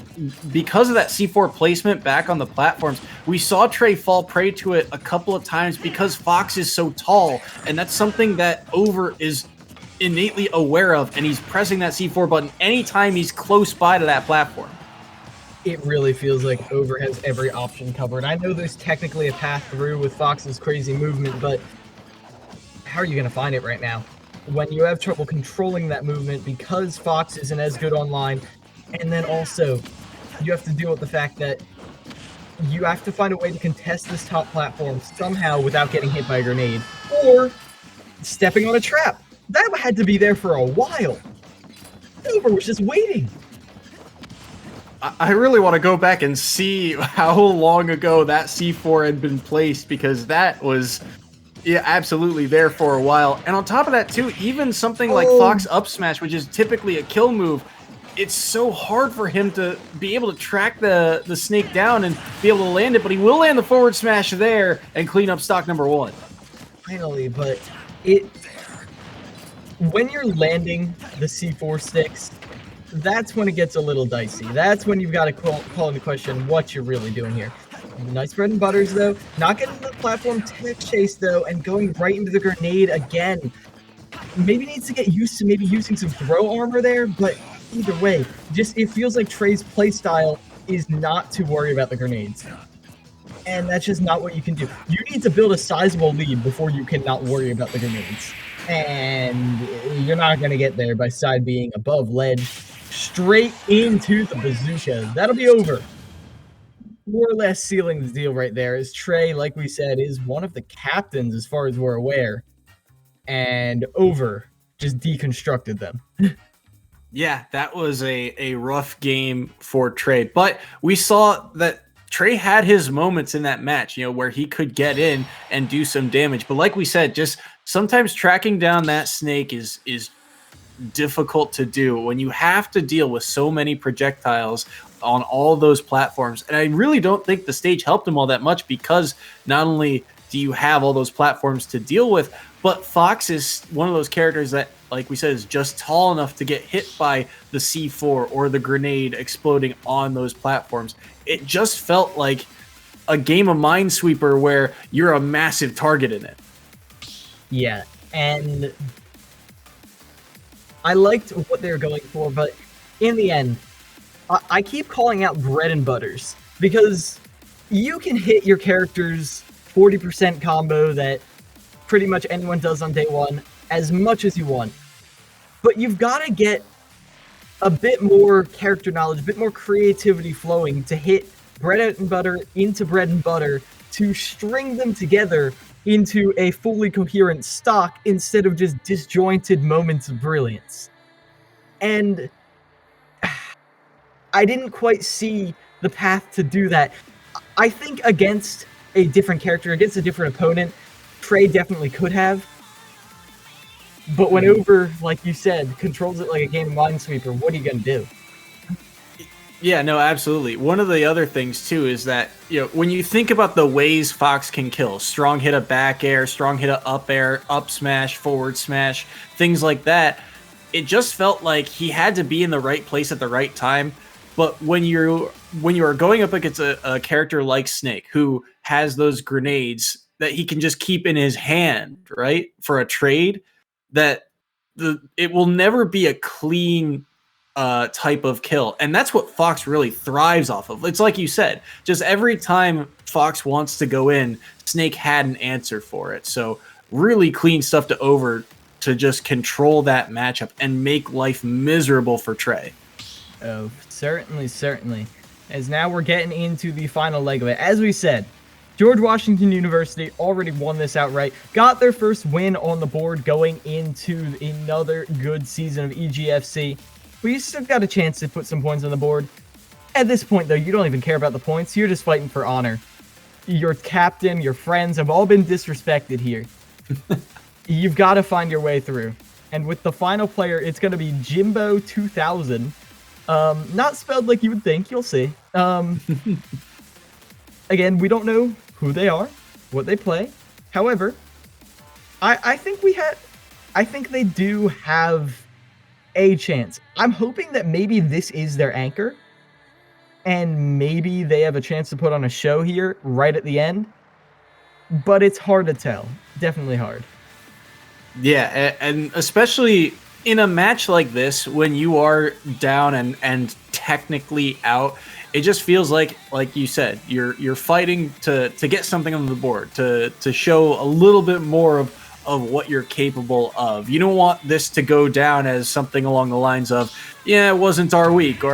because of that C4 placement back on the platforms, we saw Trey fall prey to it a couple of times because Fox is so tall, and that's something that Over is innately aware of, and he's pressing that C4 button anytime he's close by to that platform. It really feels like Over has every option covered. I know there's technically a path through with Fox's crazy movement, but how are you going to find it right now? When you have trouble controlling that movement because Fox isn't as good online, and then also you have to deal with the fact that you have to find a way to contest this top platform somehow without getting hit by a grenade, or stepping on a trap. That had to be there for a while. Over was just waiting. I really want to go back and see how long ago that C4 had been placed, because that was absolutely there for a while. And on top of that too, even something like Fox up smash, which is typically a kill move, it's so hard for him to be able to track the snake down and be able to land it, but he will land the forward smash there and clean up stock number 1. Finally, but when you're landing the C4 sticks, that's when it gets a little dicey. That's when you've got to call into question what you're really doing here. Nice bread and butters, though. Not getting the platform tech chase, though, and going right into the grenade again. Maybe needs to get used to maybe using some throw armor there, but either way, just it feels like Trey's playstyle is not to worry about the grenades. And that's just not what you can do. You need to build a sizable lead before you can not worry about the grenades. And you're not going to get there by side being above ledge, straight into the bazooka. That'll be over. More or less sealing the deal right there, as Trey, like we said, is one of the captains as far as we're aware. And Over just deconstructed them. Yeah, that was a rough game for Trey. But we saw that Trey had his moments in that match, where he could get in and do some damage. But like we said, just sometimes tracking down that snake is difficult to do when you have to deal with so many projectiles on all those platforms. And I really don't think the stage helped him all that much, because not only do you have all those platforms to deal with, but Fox is one of those characters that, like we said, is just tall enough to get hit by the C4 or the grenade exploding on those platforms. It just felt like a game of Minesweeper where you're a massive target in it. Yeah, and I liked what they were going for, but in the end, I keep calling out bread and butters, because you can hit your character's 40% combo that pretty much anyone does on day one as much as you want. But you've got to get a bit more character knowledge, a bit more creativity flowing to hit bread and butter into bread and butter, to string them together into a fully coherent stock instead of just disjointed moments of brilliance. And I didn't quite see the path to do that. I think against a different character, against a different opponent, Trey definitely could have. But when Over, like you said, controls it like a game of Minesweeper, what are you going to do? Yeah, no, absolutely. One of the other things, too, is that, when you think about the ways Fox can kill, strong hit a back air, strong hit a up air, up smash, forward smash, things like that, it just felt like he had to be in the right place at the right time. But when you are going up against a character like Snake, who has those grenades that he can just keep in his hand, right, for a trade, that it will never be a clean type of kill. And that's what Fox really thrives off of. It's like you said, just every time Fox wants to go in, Snake had an answer for it. So really clean stuff to Over to just control that matchup and make life miserable for Trey. Oh, certainly. As now we're getting into the final leg of it. As we said, George Washington University already won this outright, got their first win on the board going into another good season of EGFC. We still got a chance to put some points on the board. At this point, though, you don't even care about the points. You're just fighting for honor. Your captain, your friends have all been disrespected here. You've got to find your way through. And with the final player, it's going to be Jimbo 2000. Not spelled like you would think. You'll see. Again, we don't know who they are, what they play. However, I think they do have a chance. I'm hoping that maybe this is their anchor, and maybe they have a chance to put on a show here right at the end. But it's hard to tell. Definitely hard. Yeah, and especially in a match like this, when you are down and technically out, it just feels like you said, you're fighting to get something on the board, to show a little bit more of what you're capable of. You don't want this to go down as something along the lines of, yeah, it wasn't our week, or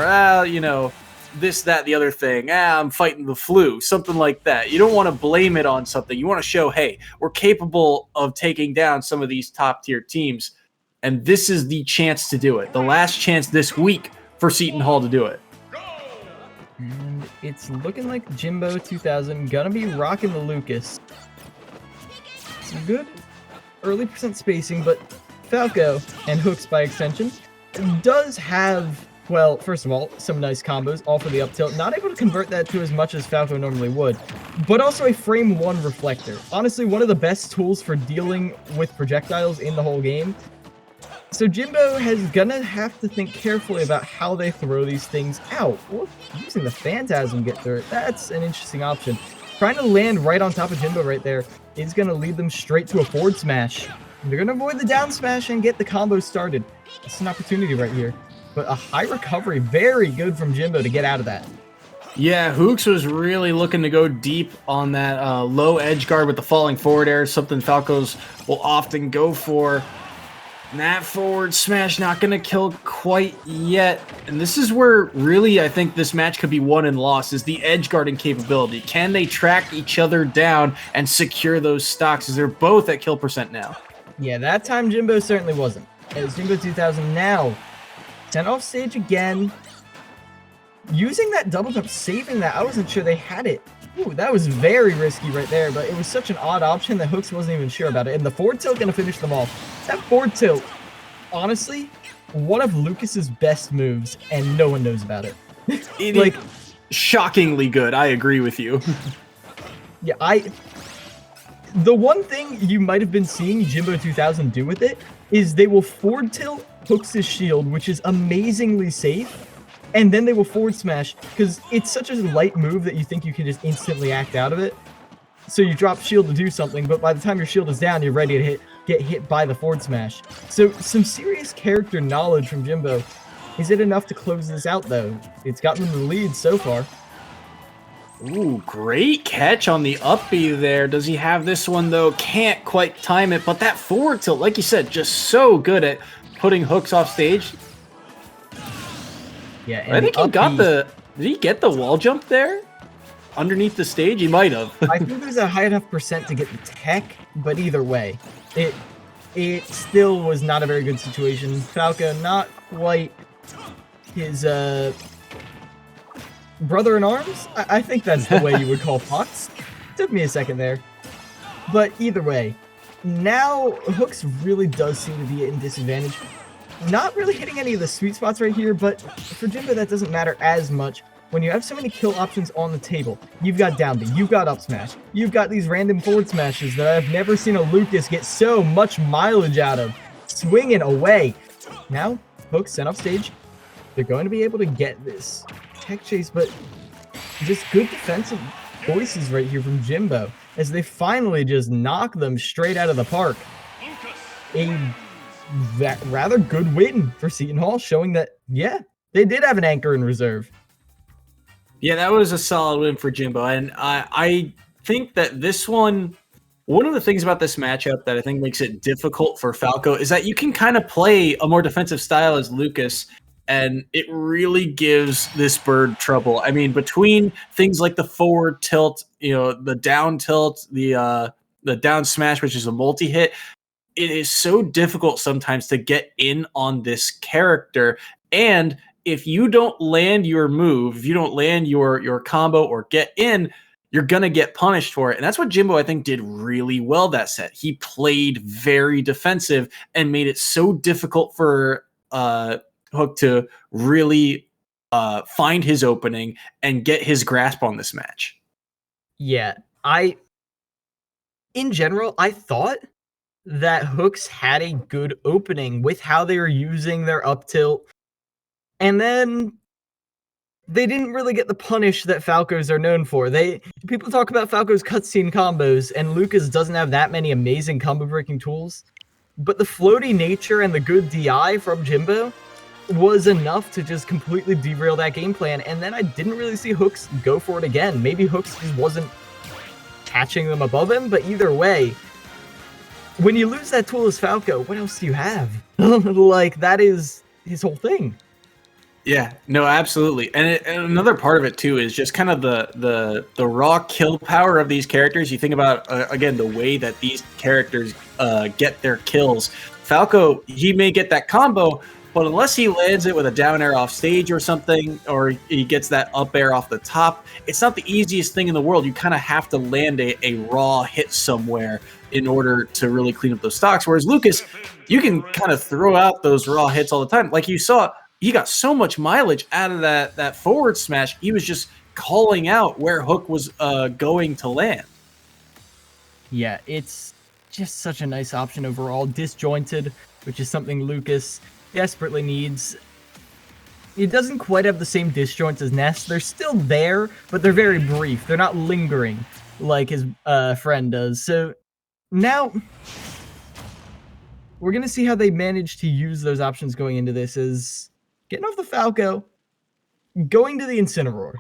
this, that, the other thing. I'm fighting the flu, something like that. You don't want to blame it on something. You want to show, hey, we're capable of taking down some of these top tier teams, and this is the chance to do it. The last chance this week for Seton Hall to do it. And it's looking like Jimbo 2000 gonna be rocking the Lucas. Some good early percent spacing, but Falco, and Hooks by extension, does have, well, first of all, some nice combos, all for the up tilt. Not able to convert that to as much as Falco normally would, but also a frame 1 reflector. Honestly, one of the best tools for dealing with projectiles in the whole game. So Jimbo is gonna have to think carefully about how they throw these things out. Or using the Phantasm get through it. That's an interesting option. Trying to land right on top of Jimbo right there is gonna lead them straight to a forward smash. They're gonna avoid the down smash and get the combo started. It's an opportunity right here. But a high recovery, very good from Jimbo to get out of that. Yeah, Hooks was really looking to go deep on that low edge guard with the falling forward air, something Falcos will often go for. And that forward smash not going to kill quite yet. And this is where really I think this match could be won and lost, is the edge guarding capability. Can they track each other down and secure those stocks, as they're both at kill percent now? Yeah, that time Jimbo certainly wasn't. As Jimbo 2000 now sent off stage again. Using that double jump, saving that. I wasn't sure they had it. Ooh, that was very risky right there, but it was such an odd option that Hooks wasn't even sure about it. And the forward tilt gonna finish them off. That forward tilt, honestly, one of Lucas's best moves, and no one knows about it. It like shockingly good. I agree with you. Yeah, the one thing you might have been seeing Jimbo 2000 do with it is they will forward tilt Hooks' shield, which is amazingly safe. And then they will forward smash, because it's such a light move that you think you can just instantly act out of it. So you drop shield to do something, but by the time your shield is down, you're ready to get hit by the forward smash. So some serious character knowledge from Jimbo. Is it enough to close this out, though? It's gotten them the lead so far. Ooh, great catch on the up B there. Does he have this one, though? Can't quite time it, but that forward tilt, like you said, just so good at putting Hooks off stage. Yeah, and I think he got the... Did he get the wall jump there? Underneath the stage? He might have. I think there's a high enough percent to get the tech, but either way, it still was not a very good situation. Falco not quite his brother in arms? I think that's the way you would call Fox. Took me a second there. But either way, now Hooks really does seem to be in disadvantage. Not really hitting any of the sweet spots right here, but for Jimbo that doesn't matter as much. When you have so many kill options on the table, you've got down B, you've got up smash, you've got these random forward smashes that I've never seen a Lucas get so much mileage out of. Swinging away. Now, Hooks sent off stage. They're going to be able to get this tech chase, but just good defensive voices right here from Jimbo as they finally just knock them straight out of the park. That rather good win for Seton Hall, showing that, yeah, they did have an anchor in reserve. Yeah, that was a solid win for Jimbo. And I think that this one of the things about this matchup that I think makes it difficult for Falco is that you can kind of play a more defensive style as Lucas, and it really gives this bird trouble. I mean, between things like the forward tilt, the down tilt, the down smash, which is a multi-hit, it is so difficult sometimes to get in on this character. And if you don't land your move, if you don't land your combo or get in, you're going to get punished for it. And that's what Jimbo, I think, did really well that set. He played very defensive and made it so difficult for Hook to really find his opening and get his grasp on this match. Yeah, in general, I thought that Hooks had a good opening with how they were using their up tilt. And then they didn't really get the punish that Falcos are known for. People talk about Falco's cutscene combos, and Lucas doesn't have that many amazing combo breaking tools. But the floaty nature and the good DI from Jimbo was enough to just completely derail that game plan, and then I didn't really see Hooks go for it again. Maybe Hooks just wasn't catching them above him, but either way, when you lose that tool as Falco, what else do you have? Like, that is his whole thing. Yeah, no, absolutely. And another part of it too is just kind of the raw kill power of these characters. You think about again the way that these characters get their kills. Falco, he may get that combo, but unless he lands it with a down air off stage or something, or he gets that up air off the top, it's not the easiest thing in the world. You kind of have to land a raw hit somewhere in order to really clean up those stocks. Whereas Lucas, you can kind of throw out those raw hits all the time. Like you saw, he got so much mileage out of that forward smash. He was just calling out where Hook was going to land. Yeah, it's just such a nice option overall. Disjointed, which is something Lucas desperately needs. It doesn't quite have the same disjoints as Ness. They're still there, but they're very brief. They're not lingering like his friend does. So now we're going to see how they manage to use those options going into this. Is getting off the Falco, going to the Incineroar.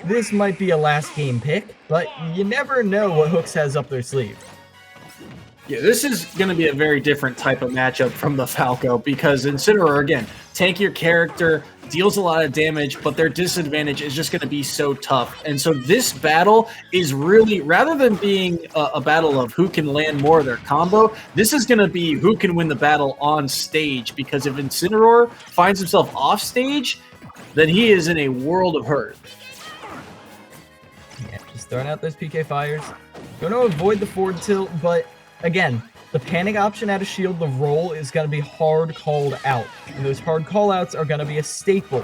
This might be a last game pick, but you never know what Hooks has up their sleeve. Yeah, this is going to be a very different type of matchup from the Falco because Incineroar, again, tankier character, deals a lot of damage, but their disadvantage is just going to be so tough. And so this battle is really, rather than being a battle of who can land more of their combo, this is going to be who can win the battle on stage, because if Incineroar finds himself off stage, then he is in a world of hurt. Yeah, just throwing out those PK fires. Going to avoid the forward tilt, but again, the panic option out of shield, the roll, is going to be hard called out. And those hard call-outs are going to be a staple.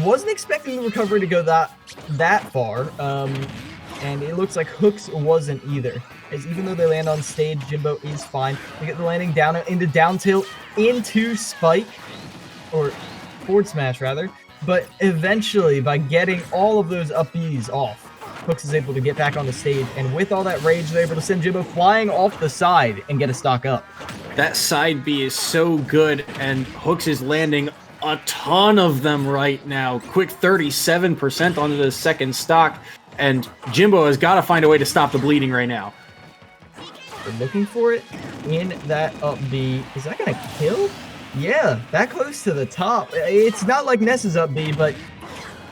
Wasn't expecting the recovery to go that far, and it looks like Hooks wasn't either. As even though they land on stage, Jimbo is fine. They get the landing down into down tilt, into spike, or forward smash rather. But eventually, by getting all of those up Bs off, Hooks is able to get back on the stage, and with all that rage, they're able to send Jimbo flying off the side and get a stock up. That side B is so good, and Hooks is landing a ton of them right now. Quick 37% onto the second stock, and Jimbo has got to find a way to stop the bleeding right now. They're looking for it in that up B. Is that going to kill? Yeah, that close to the top. It's not like Ness's up B, but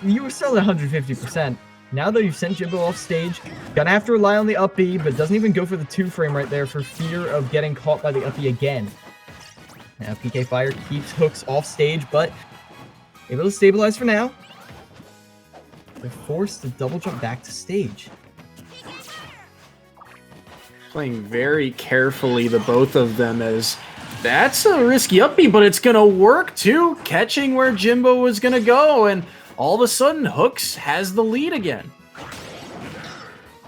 you were still at 150%. Now that you've sent Jimbo off stage, gonna have to rely on the up B, but doesn't even go for the 2-frame right there for fear of getting caught by the up B again. Now PK Fire keeps Hooks off stage, but able to stabilize for now. They're forced to double jump back to stage. Playing very carefully, the both of them, as that's a risky up B, but it's gonna work too, catching where Jimbo was gonna go, and all of a sudden, Hooks has the lead again.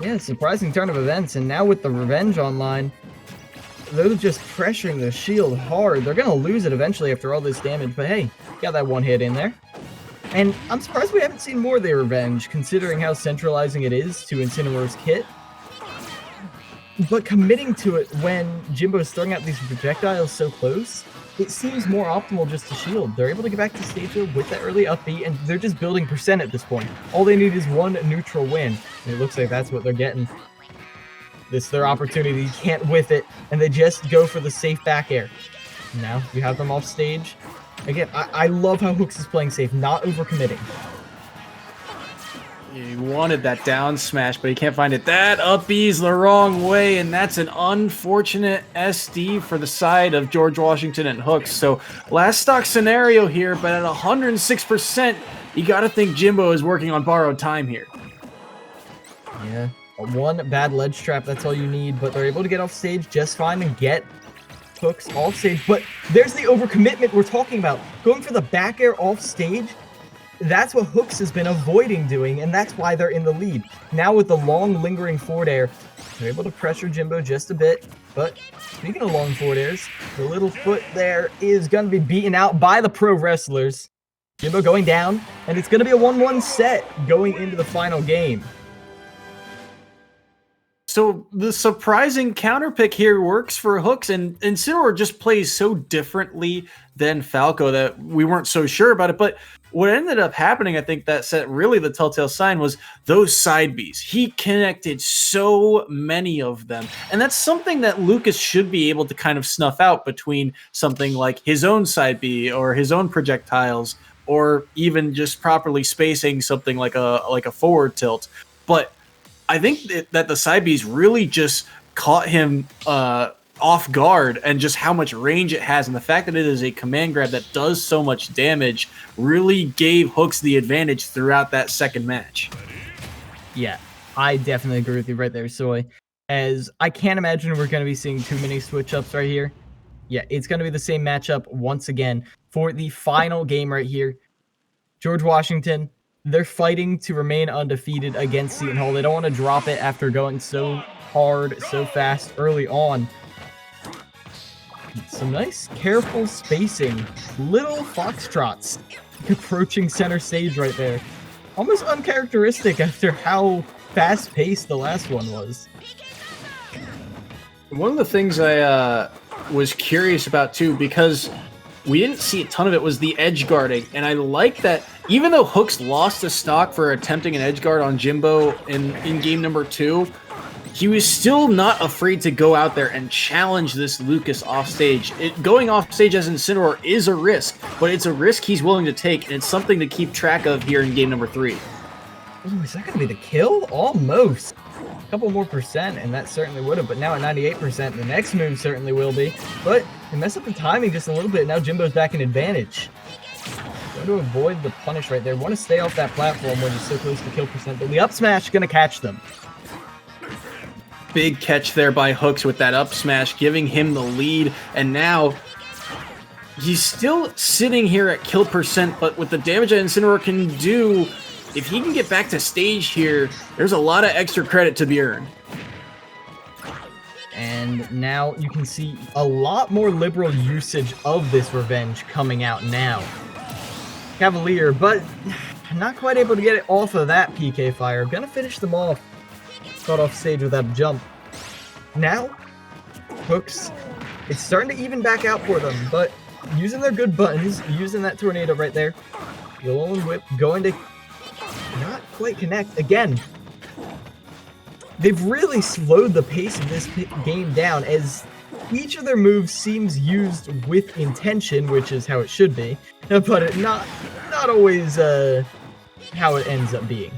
Yeah, surprising turn of events, and now with the revenge online, they're just pressuring the shield hard. They're going to lose it eventually after all this damage, but hey, got that one hit in there. And I'm surprised we haven't seen more of their revenge, considering how centralizing it is to Incineroar's kit. But committing to it when Jimbo's throwing out these projectiles so close, it seems more optimal just to shield. They're able to get back to stage field with that early up B, and they're just building percent at this point. All they need is one neutral win, and it looks like that's what they're getting. This is their opportunity. You can't whiff it, and they just go for the safe back air. Now you have them off stage. Again, I love how Hooks is playing safe, not overcommitting. He wanted that down smash, but he can't find it. That up B's the wrong way, and that's an unfortunate SD for the side of George Washington and Hooks. So last stock scenario here, but at 106%, you got to think Jimbo is working on borrowed time here. Yeah, one bad ledge trap, that's all you need, but they're able to get off stage just fine and get Hooks off stage. But there's the overcommitment we're talking about. Going for the back air off stage, that's what Hooks has been avoiding doing, and that's why they're in the lead. Now with the long, lingering forward air, they're able to pressure Jimbo just a bit. But speaking of long forward airs, the little foot there is going to be beaten out by the pro wrestlers. Jimbo going down, and it's going to be a 1-1 set going into the final game. So the surprising counter pick here works for Hooks, and Incineroar just plays so differently than Falco that we weren't so sure about it. But what ended up happening, I think that set really the telltale sign, was those side Bs. He connected so many of them. And that's something that Lucas should be able to kind of snuff out between something like his own side B or his own projectiles, or even just properly spacing something like a forward tilt. But I think that the side Bs really just caught him off guard, and just how much range it has, and the fact that it is a command grab that does so much damage really gave Hooks the advantage throughout that second match. Yeah, I definitely agree with you right there, Soy. As I can't imagine we're going to be seeing too many switch-ups right here. Yeah, it's going to be the same matchup once again for the final game right here. George Washington, they're fighting to remain undefeated against Seton Hall. They don't want to drop it after going so hard, so fast early on. Some nice, careful spacing. Little foxtrots approaching center stage right there. Almost uncharacteristic after how fast-paced the last one was. One of the things I was curious about, too, because we didn't see a ton of it, was the edge guarding. And I like that even though Hooks lost the stock for attempting an edge guard on Jimbo in game number 2, he was still not afraid to go out there and challenge this Lucas off stage. Going off stage as Incineroar is a risk, but it's a risk he's willing to take, and it's something to keep track of here in game number 3. Ooh, is that going to be the kill? Almost. A couple more percent, and that certainly would have, but now at 98%, the next move certainly will be. But they mess up the timing just a little bit. Now Jimbo's back in advantage. Going to avoid the punish right there. Want to stay off that platform when you're so close to kill percent, but the up smash going to catch them. Big catch there by Hooks with that up smash, giving him the lead, and now he's still sitting here at kill percent, but with the damage that Incineroar can do, if he can get back to stage here, there's a lot of extra credit to be earned. And now you can see a lot more liberal usage of this revenge coming out now. Cavalier, but not quite able to get it off of that PK fire. Gonna finish them off. Got off stage with that jump. Now, Hooks, it's starting to even back out for them, but using their good buttons, using that tornado right there, the Alolan Whip going to not quite connect again. They've really slowed the pace of this game down, as each of their moves seems used with intention, which is how it should be, but not always how it ends up being.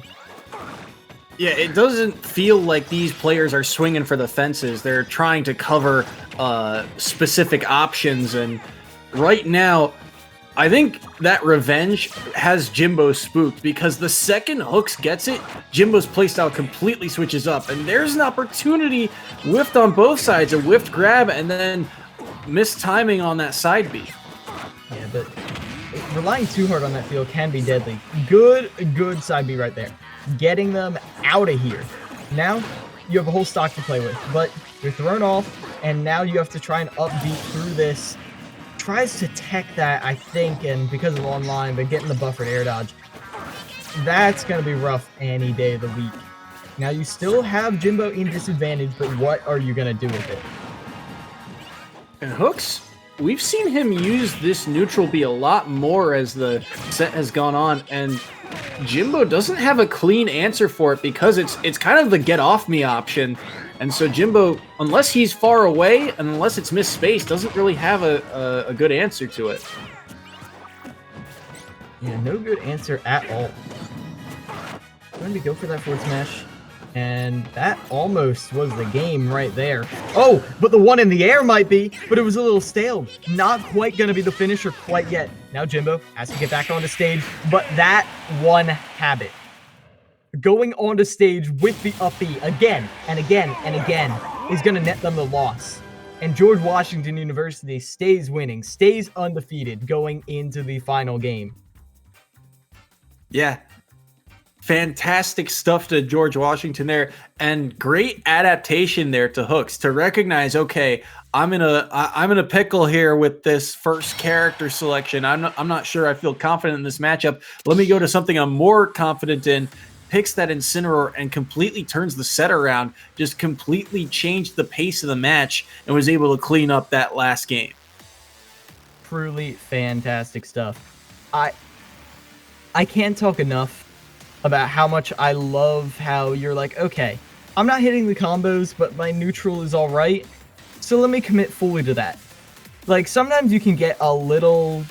Yeah, it doesn't feel like these players are swinging for the fences. They're trying to cover specific options, and right now, I think that revenge has Jimbo spooked, because the second Hooks gets it, Jimbo's playstyle completely switches up, and there's an opportunity whiffed on both sides, a whiffed grab, and then missed timing on that side B. Yeah, but relying too hard on that field can be deadly. Good side B right there. Getting them out of here. Now, you have a whole stock to play with, but you're thrown off, and now you have to try and upbeat through this. Tries to tech that, I think, and because of online, but getting the buffered air dodge, that's going to be rough any day of the week. Now, you still have Jimbo in disadvantage, but what are you going to do with it? And Hooks, we've seen him use this neutral B a lot more as the set has gone on, and Jimbo doesn't have a clean answer for it, because it's kind of the get off me option. And so Jimbo, unless he's far away and unless it's missed space, doesn't really have a good answer to it. Yeah, no good answer at all. Going to go for that forward smash, and that almost was the game right there. Oh, but the one in the air might be, but it was a little stale. Not quite going to be the finisher quite yet. Now Jimbo has to get back onto stage, but that one habit, going onto stage with the up B again and again and again, is going to net them the loss. And George Washington University stays winning, stays undefeated going into the final game. Yeah. Fantastic stuff to George Washington there, and great adaptation there to Hooks to recognize, okay, I'm in a pickle here with this first character selection. I'm not sure I feel confident in this matchup. Let me go to something I'm more confident in. picks that Incineroar and completely turns the set around, just completely changed the pace of the match, and was able to clean up that last game. Truly fantastic stuff. I can't talk enough about how much I love how you're like, okay, I'm not hitting the combos, but my neutral is all right, so let me commit fully to that. Like, sometimes you can get a little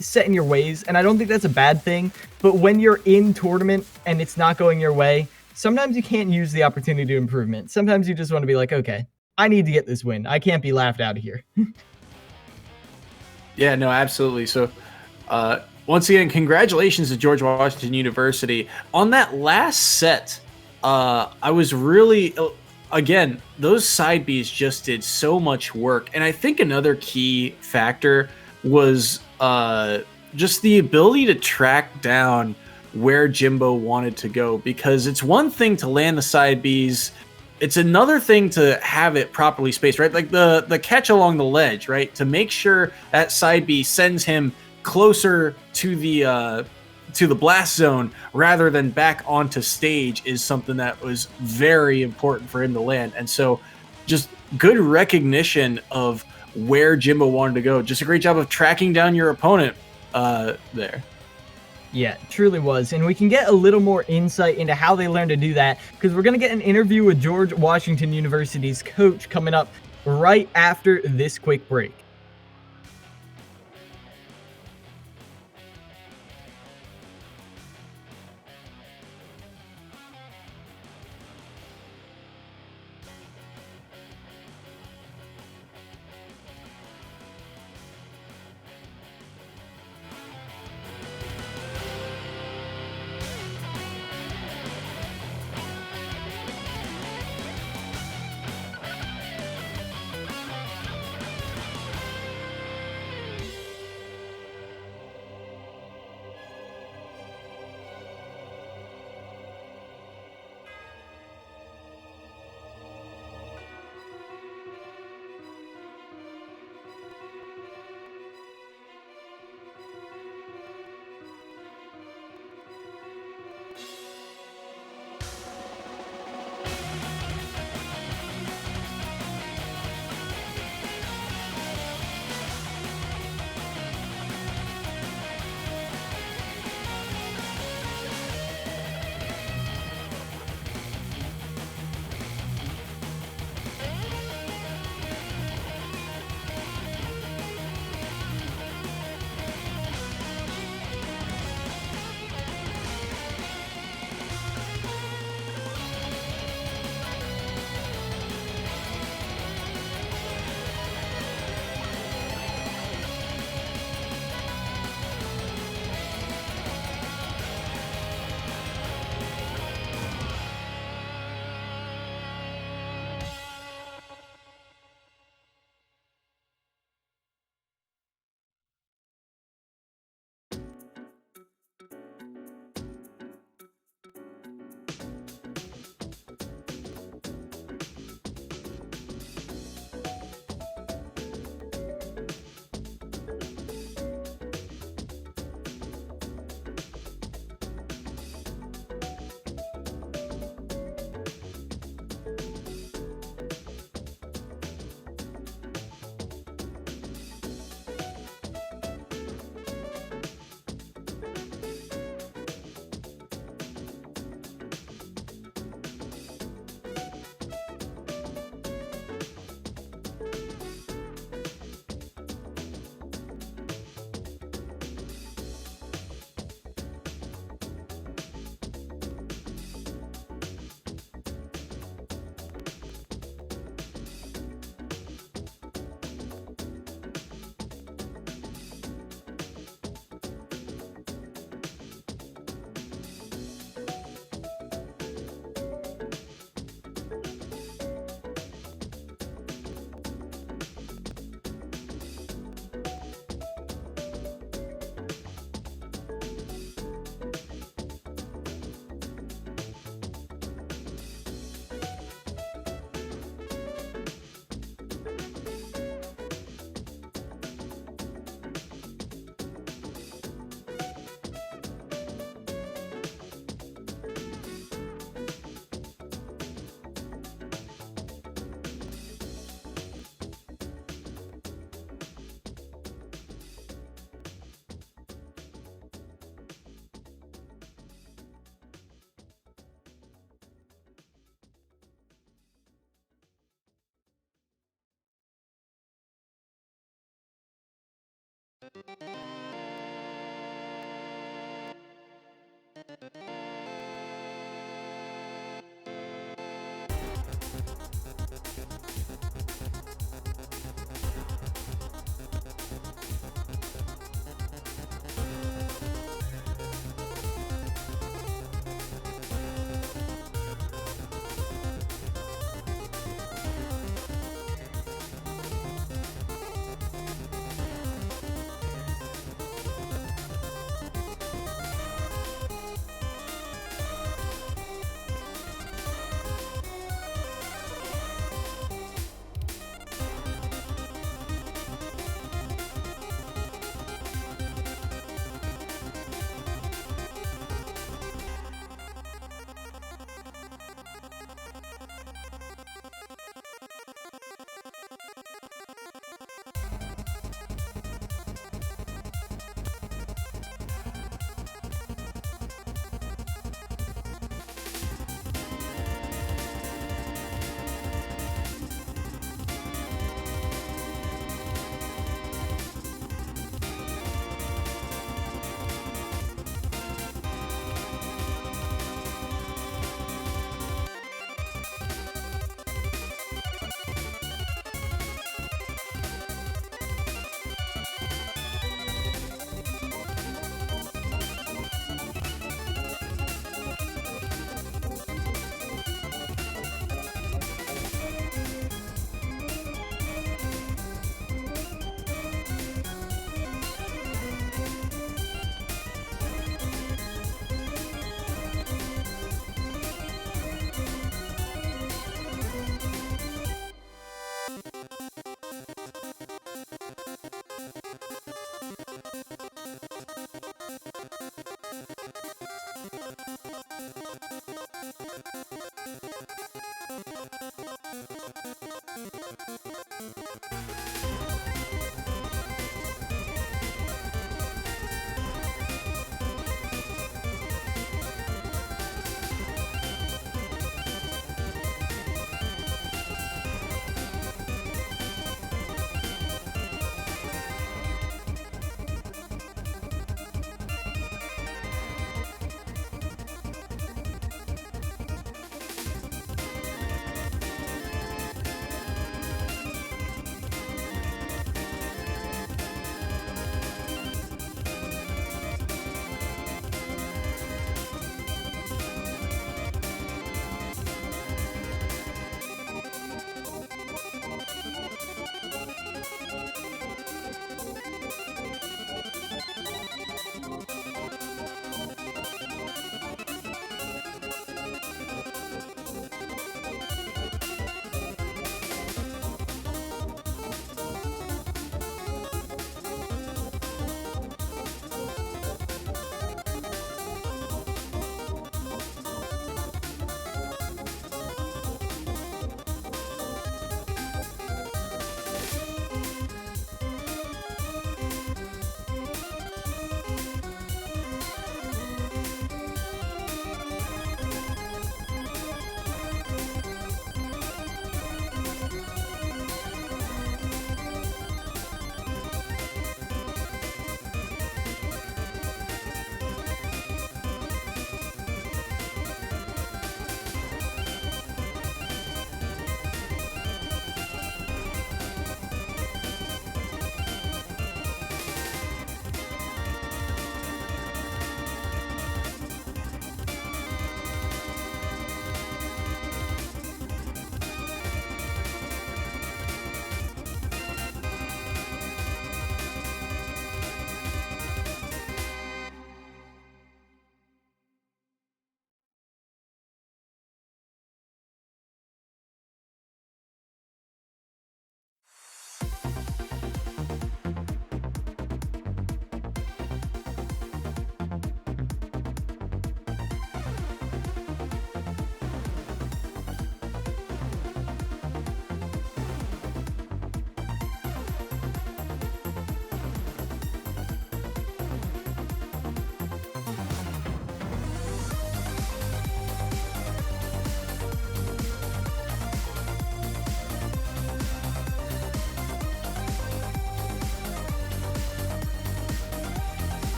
set in your ways, and I don't think that's a bad thing, but when you're in tournament and it's not going your way, sometimes you can't use the opportunity to improvement. Sometimes you just want to be like, okay, I need to get this win. I can't be laughed out of here. Yeah, no, absolutely. So, once again, congratulations to George Washington University. On that last set, I was really, again, those side Bs just did so much work. And I think another key factor was just the ability to track down where Jimbo wanted to go. Because it's one thing to land the side Bs, it's another thing to have it properly spaced, right? Like the catch along the ledge, right? To make sure that side B sends him closer to the blast zone rather than back onto stage is something that was very important for him to land. And so just good recognition of where Jimbo wanted to go. Just a great job of tracking down your opponent there. Yeah, it truly was. And we can get a little more insight into how they learned to do that, because we're going to get an interview with George Washington University's coach coming up right after this quick break.